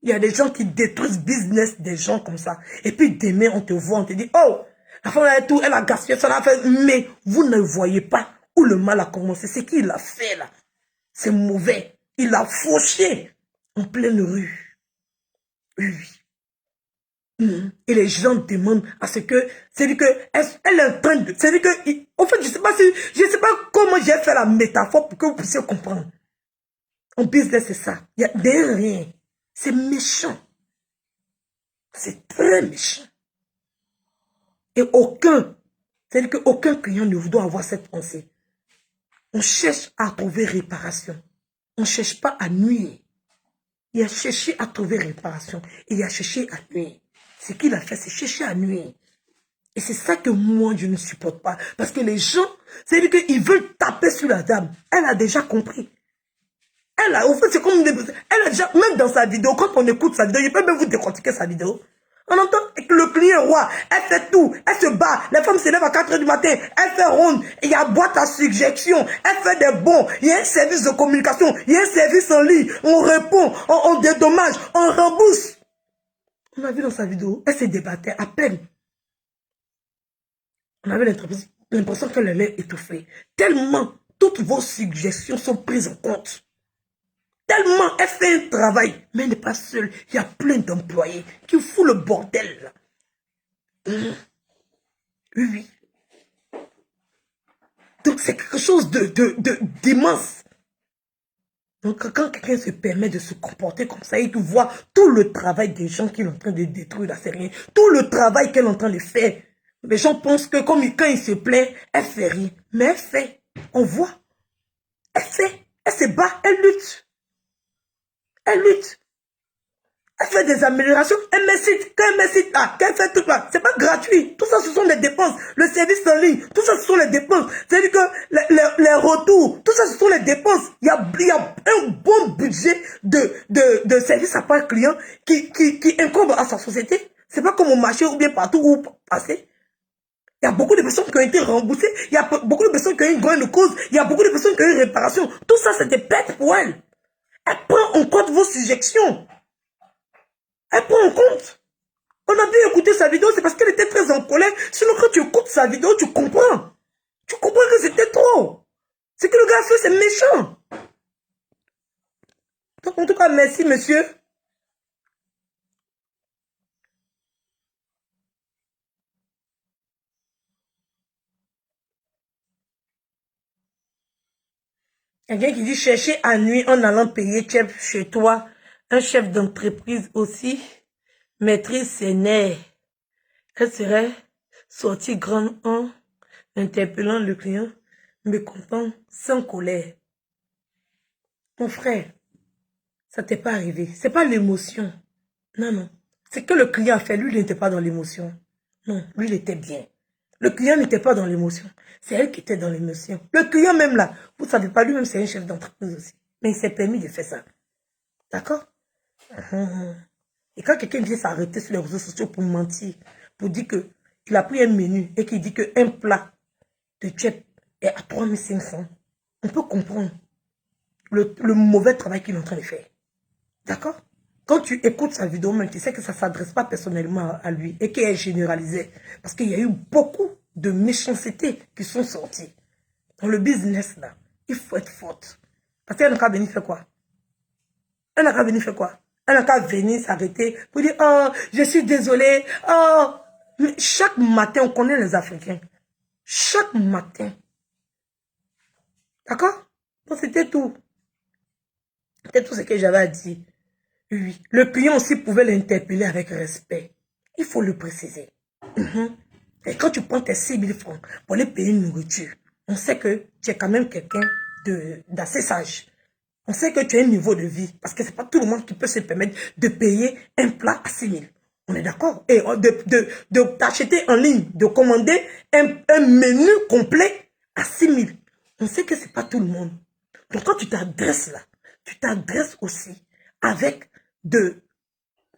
Il y a des gens qui détruisent le business des gens comme ça. Et puis demain, on te voit, on te dit, oh, la femme elle a tout, elle a gaspillé, ça l'a fait. Mais vous ne voyez pas où le mal a commencé. C'est qu'il a fait là. C'est mauvais. Il a fauché en pleine rue. Oui. Et les gens demandent à ce que, c'est-à-dire que, elle est en train de, c'est-à-dire que, en fait, je sais pas comment j'ai fait la métaphore pour que vous puissiez comprendre. En business, c'est ça. Il y a derrière rien. C'est méchant. C'est très méchant. Et c'est-à-dire qu'aucun client ne doit avoir cette pensée. On cherche à trouver réparation. On ne cherche pas à nuire. Il a cherché à trouver réparation. Et il a cherché à nuire. Ce qu'il a fait, c'est chercher à nuire. Et c'est ça que moi, je ne supporte pas. Parce que les gens, c'est-à-dire qu'ils veulent taper sur la dame. Elle a déjà compris. Au fait, c'est comme elle a déjà, même dans sa vidéo, quand on écoute sa vidéo, je peux même vous décortiquer sa vidéo. On entend que le client est roi, elle fait tout, elle se bat, les femmes se lèvent à 4 h du matin, elle fait ronde, il y a boîte à suggestion, elle fait des bons, il y a un service de communication, il y a un service en ligne, on répond, on dédommage, on rembourse. On a vu dans sa vidéo, elle se débattait à peine. On avait l'impression qu'elle allait étouffer. Tellement toutes vos suggestions sont prises en compte. Tellement elle fait un travail, mais elle n'est pas seule. Il y a plein d'employés qui foutent le bordel. Oui. Donc c'est quelque chose d'immense. Donc quand quelqu'un se permet de se comporter comme ça et qu'il voit tout le travail des gens qu'il est en train de détruire, là c'est rien. Tout le travail qu'elle est en train de faire. Les gens pensent que quand il se plaît, elle fait rien. Mais elle fait. On voit. Elle fait. Elle se bat. Elle lutte. Elle lutte. Elle fait des améliorations. Elle me cite. Quand elle me cite là, qu'elle fait tout là, c'est pas gratuit. Tout ça, ce sont des dépenses. Le service en ligne, tout ça, ce sont les dépenses. C'est-à-dire que les retours, tout ça, ce sont les dépenses. Il y a un bon budget de service à part client qui incombe à sa société. C'est pas comme au marché ou bien partout où passer. Il y a beaucoup de personnes qui ont été remboursées. Il y a beaucoup de personnes qui ont eu une grande cause. Il y a beaucoup de personnes qui ont eu une réparation. Tout ça, c'est des pertes pour elles. Elle prend en compte vos suggestions. Elle prend en compte. On a bien écouté sa vidéo, c'est parce qu'elle était très en colère. Sinon, quand tu écoutes sa vidéo, tu comprends. Tu comprends que c'était trop. Ce que le gars fait, c'est méchant. Donc, en tout cas, merci, monsieur. Quelqu'un qui dit chercher à nuit en allant payer chef chez toi. Un chef d'entreprise aussi maîtrise ses nerfs. Elle serait sortie grande en interpellant le client, mécontent, sans colère. Mon frère, ça t'est pas arrivé. C'est pas l'émotion. Non, non. C'est que le client a fait. Lui, il n'était pas dans l'émotion. Non, lui, il était bien. Le client n'était pas dans l'émotion. C'est elle qui était dans l'émotion. Le client même là, vous ne savez pas, lui-même, c'est un chef d'entreprise aussi. Mais il s'est permis de faire ça. D'accord? Et quand quelqu'un vient s'arrêter sur les réseaux sociaux pour mentir, pour dire qu'il a pris un menu et qu'il dit qu'un plat de chip est à 3500, on peut comprendre le mauvais travail qu'il est en train de faire. D'accord? Quand tu écoutes sa vidéo, même, tu sais que ça ne s'adresse pas personnellement à lui et qu'elle est généralisée. Parce qu'il y a eu beaucoup de méchancetés qui sont sorties. Dans le business, là, il faut être forte. Parce qu'elle n'a qu'à venir faire quoi? Elle n'a qu'à venir faire quoi? Elle n'a qu'à venir s'arrêter pour dire, oh, je suis désolée, oh. Mais chaque matin, on connaît les Africains. Chaque matin. D'accord? Donc, c'était tout. C'était tout ce que j'avais à dire. Oui. Le client aussi pouvait l'interpeller avec respect. Il faut le préciser. Et quand tu prends tes 6 000 francs pour aller payer une nourriture, on sait que tu es quand même quelqu'un d'assez sage. On sait que tu as un niveau de vie. Parce que ce n'est pas tout le monde qui peut se permettre de payer un plat à 6 000. On est d'accord? Et de t'acheter en ligne, de commander un menu complet à 6 000. On sait que ce n'est pas tout le monde. Donc quand tu t'adresses là, tu t'adresses aussi avec de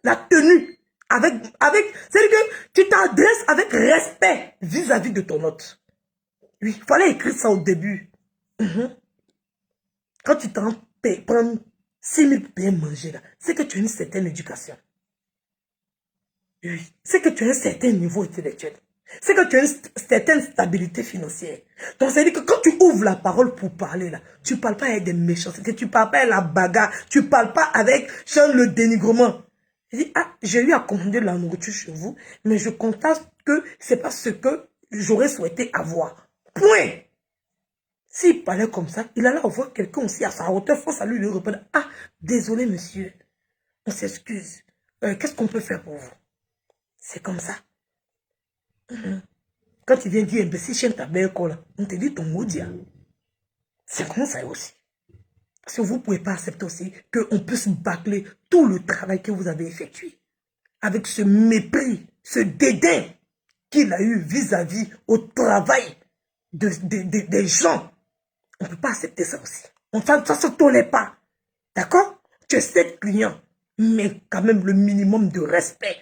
la tenue. C'est-à-dire que tu t'adresses avec respect vis-à-vis de ton hôte. Oui, il fallait écrire ça au début. Quand tu t'en prends 6 000 pour payer manger là, c'est que tu as une certaine éducation. Oui, c'est que tu as un certain niveau intellectuel. C'est que tu as une certaine stabilité financière. Donc, c'est-à-dire que quand tu ouvres la parole pour parler, là, tu ne parles pas avec des méchancetés, tu ne parles pas avec la bagarre, tu ne parles pas avec genre, le dénigrement. Je dis, ah, j'ai eu à commander de la nourriture chez vous, mais je constate que ce n'est pas ce que j'aurais souhaité avoir. Point. S'il parlait comme ça, il allait avoir quelqu'un aussi à sa hauteur, face à lui, lui répondre, ah, désolé monsieur, on s'excuse. Qu'est-ce qu'on peut faire pour vous? C'est comme ça. Quand tu viens dire imbécile, chien ta belle colle, on te dit ton maudit. C'est comme ça aussi. Parce que vous ne pouvez pas accepter aussi qu'on puisse bâcler tout le travail que vous avez effectué. Avec ce mépris, ce dédain qu'il a eu vis-à-vis au travail des gens. On ne peut pas accepter ça aussi. Ça ne se tolère pas. D'accord? Tu es 7 clients, mais quand même le minimum de respect.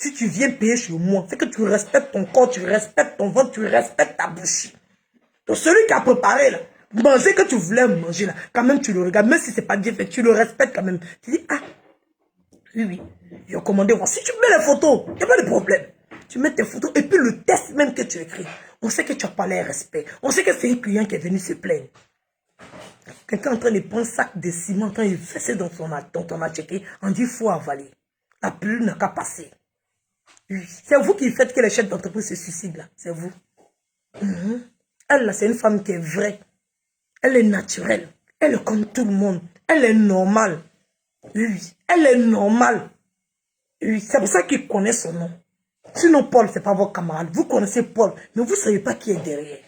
Si tu viens payer chez moi, c'est que tu respectes ton corps, tu respectes ton ventre, tu respectes ta bouche. Donc celui qui a préparé là, manger que tu voulais manger là, quand même tu le regardes, même si c'est pas bien fait, tu le respectes quand même. Tu dis, ah, oui, oui, ils ont commandé, si tu mets les photos, il n'y a pas de problème. Tu mets tes photos et puis le test même que tu écris, on sait que tu as pas les respect. On sait que c'est un client qui est venu se plaindre. Quelqu'un en train de prendre un sac de ciment, en train de fesser dans ton atelier, on dit, il faut avaler. La pluie n'a qu'à passer. Oui. C'est vous qui faites que les chefs d'entreprise se suicident là. C'est vous. Elle là, c'est une femme qui est vraie. Elle est naturelle. Elle est comme tout le monde. Elle est normale. Oui. Elle est normale. Oui. C'est pour ça qu'il connaît son nom. Sinon, Paul, ce n'est pas votre camarade. Vous connaissez Paul, mais vous ne savez pas qui est derrière.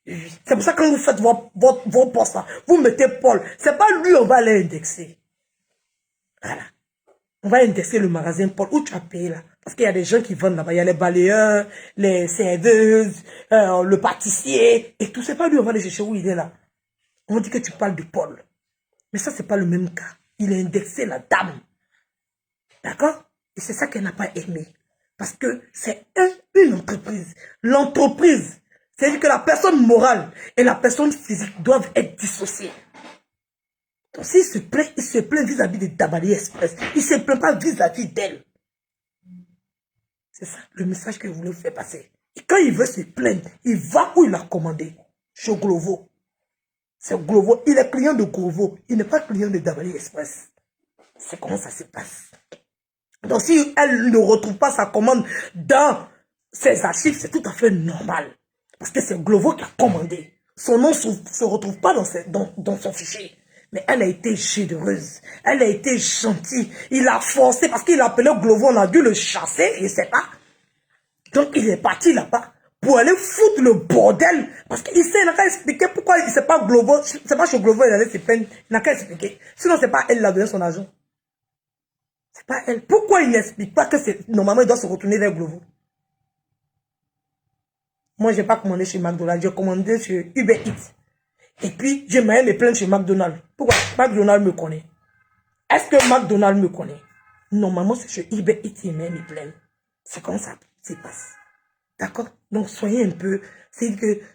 Oui. C'est pour ça que quand vous faites vos postes là, vous mettez Paul. Ce n'est pas lui, on va l'indexer. Voilà. On va indexer le magasin Paul où tu as payé là. Parce qu'il y a des gens qui vendent là-bas. Il y a les balayeurs, les serveuses, le pâtissier. Et tout, c'est pas lui, on va aller chercher où il est là. On dit que tu parles de Paul. Mais ça, c'est pas le même cas. Il a indexé la dame. D'accord? Et c'est ça qu'elle n'a pas aimé. Parce que c'est une entreprise. L'entreprise, c'est-à-dire que la personne morale et la personne physique doivent être dissociées. Donc s'il se plaint vis-à-vis de Dabali Express. Il ne se plaint pas vis-à-vis d'elle. C'est ça le message que je voulais vous faire passer. Et quand il veut se plaindre, il va où il a commandé. Chez Glovo. C'est Glovo. Il est client de Glovo. Il n'est pas client de Dabali Express. C'est comment ça se passe. Donc si elle ne retrouve pas sa commande dans ses archives, c'est tout à fait normal. Parce que c'est Glovo qui a commandé. Son nom ne se retrouve pas dans son fichier. Mais elle a été généreuse. Elle a été gentille. Il a forcé parce qu'il appelait Glovo. On a dû le chasser. Il ne sait pas. Donc il est parti là-bas pour aller foutre le bordel. Parce qu'il sait, il n'a qu'à expliquer pourquoi il ne sait pas Glovo. C'est pas chez Glovo il allait se plaindre. Il n'a qu'à expliquer. Sinon, c'est pas elle qui a donné son argent. C'est pas elle. Pourquoi il n'explique pas que normalement il doit se retourner vers Glovo? Moi, je n'ai pas commandé chez McDonald's. J'ai commandé chez Uber Eats. Et puis, j'ai même me plaindre chez McDonald's. Pourquoi? McDonald's me connaît. Est-ce que McDonald's me connaît? Normalement, c'est chez Uber Eats et même me plaindre. C'est comme ça se passe. D'accord? Donc, soyez un peu,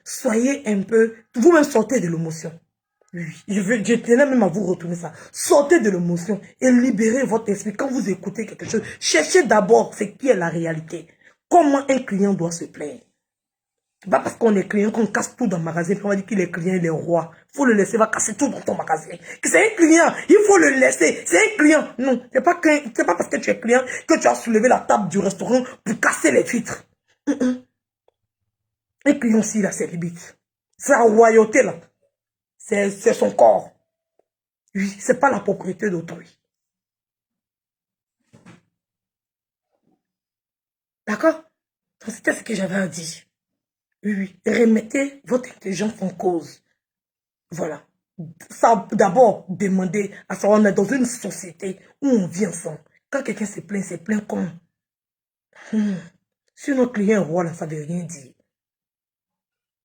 soyez un peu, vous-même sortez de l'émotion. Oui, je tenais même à vous retourner ça. Sortez de l'émotion et libérez votre esprit. Quand vous écoutez quelque chose, cherchez d'abord ce qui est la réalité. Comment un client doit se plaindre. Pas parce qu'on est client qu'on casse tout dans le magasin. Puis on va dire qu'il est client, il est roi. Il faut le laisser, va casser tout dans ton magasin. C'est un client, il faut le laisser. C'est un client. Non, c'est pas parce que tu es client que tu as soulevé la table du restaurant pour casser les vitres. Un client aussi, il a ses limites. Sa royauté, là, c'est son corps. Oui, c'est pas la propriété d'autrui. D'accord? Donc, c'était ce que j'avais à dire. Oui, remettez votre intelligence en cause. Voilà. Ça, d'abord, demander à savoir, on est dans une société où on vit ensemble. Quand quelqu'un se plaint comme. Si notre client est roi, là, ça ne veut rien dire.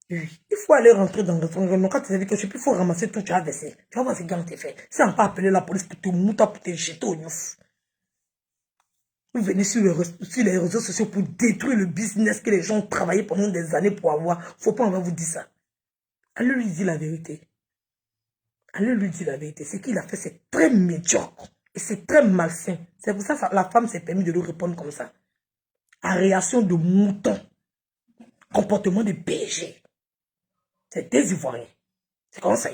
Oui. Il faut aller rentrer dans le restaurant. Quand tu as dit que je sais plus, il faut ramasser tout, tu as versé. Tu vas voir ce que tu fait. Si on peut appeler la police pour te mouter, pour te jeter au neuf. Vous venez sur les réseaux sociaux pour détruire le business que les gens ont travaillé pendant des années pour avoir. Il ne faut pas, on va vous dire ça. Allez lui dire la vérité. Allez lui dire la vérité. Ce qu'il a fait, c'est très médiocre. Et c'est très malsain. C'est pour ça que la femme s'est permis de lui répondre comme ça. En réaction de mouton. Comportement de berger. C'est des Ivoiriens. C'est comme ça.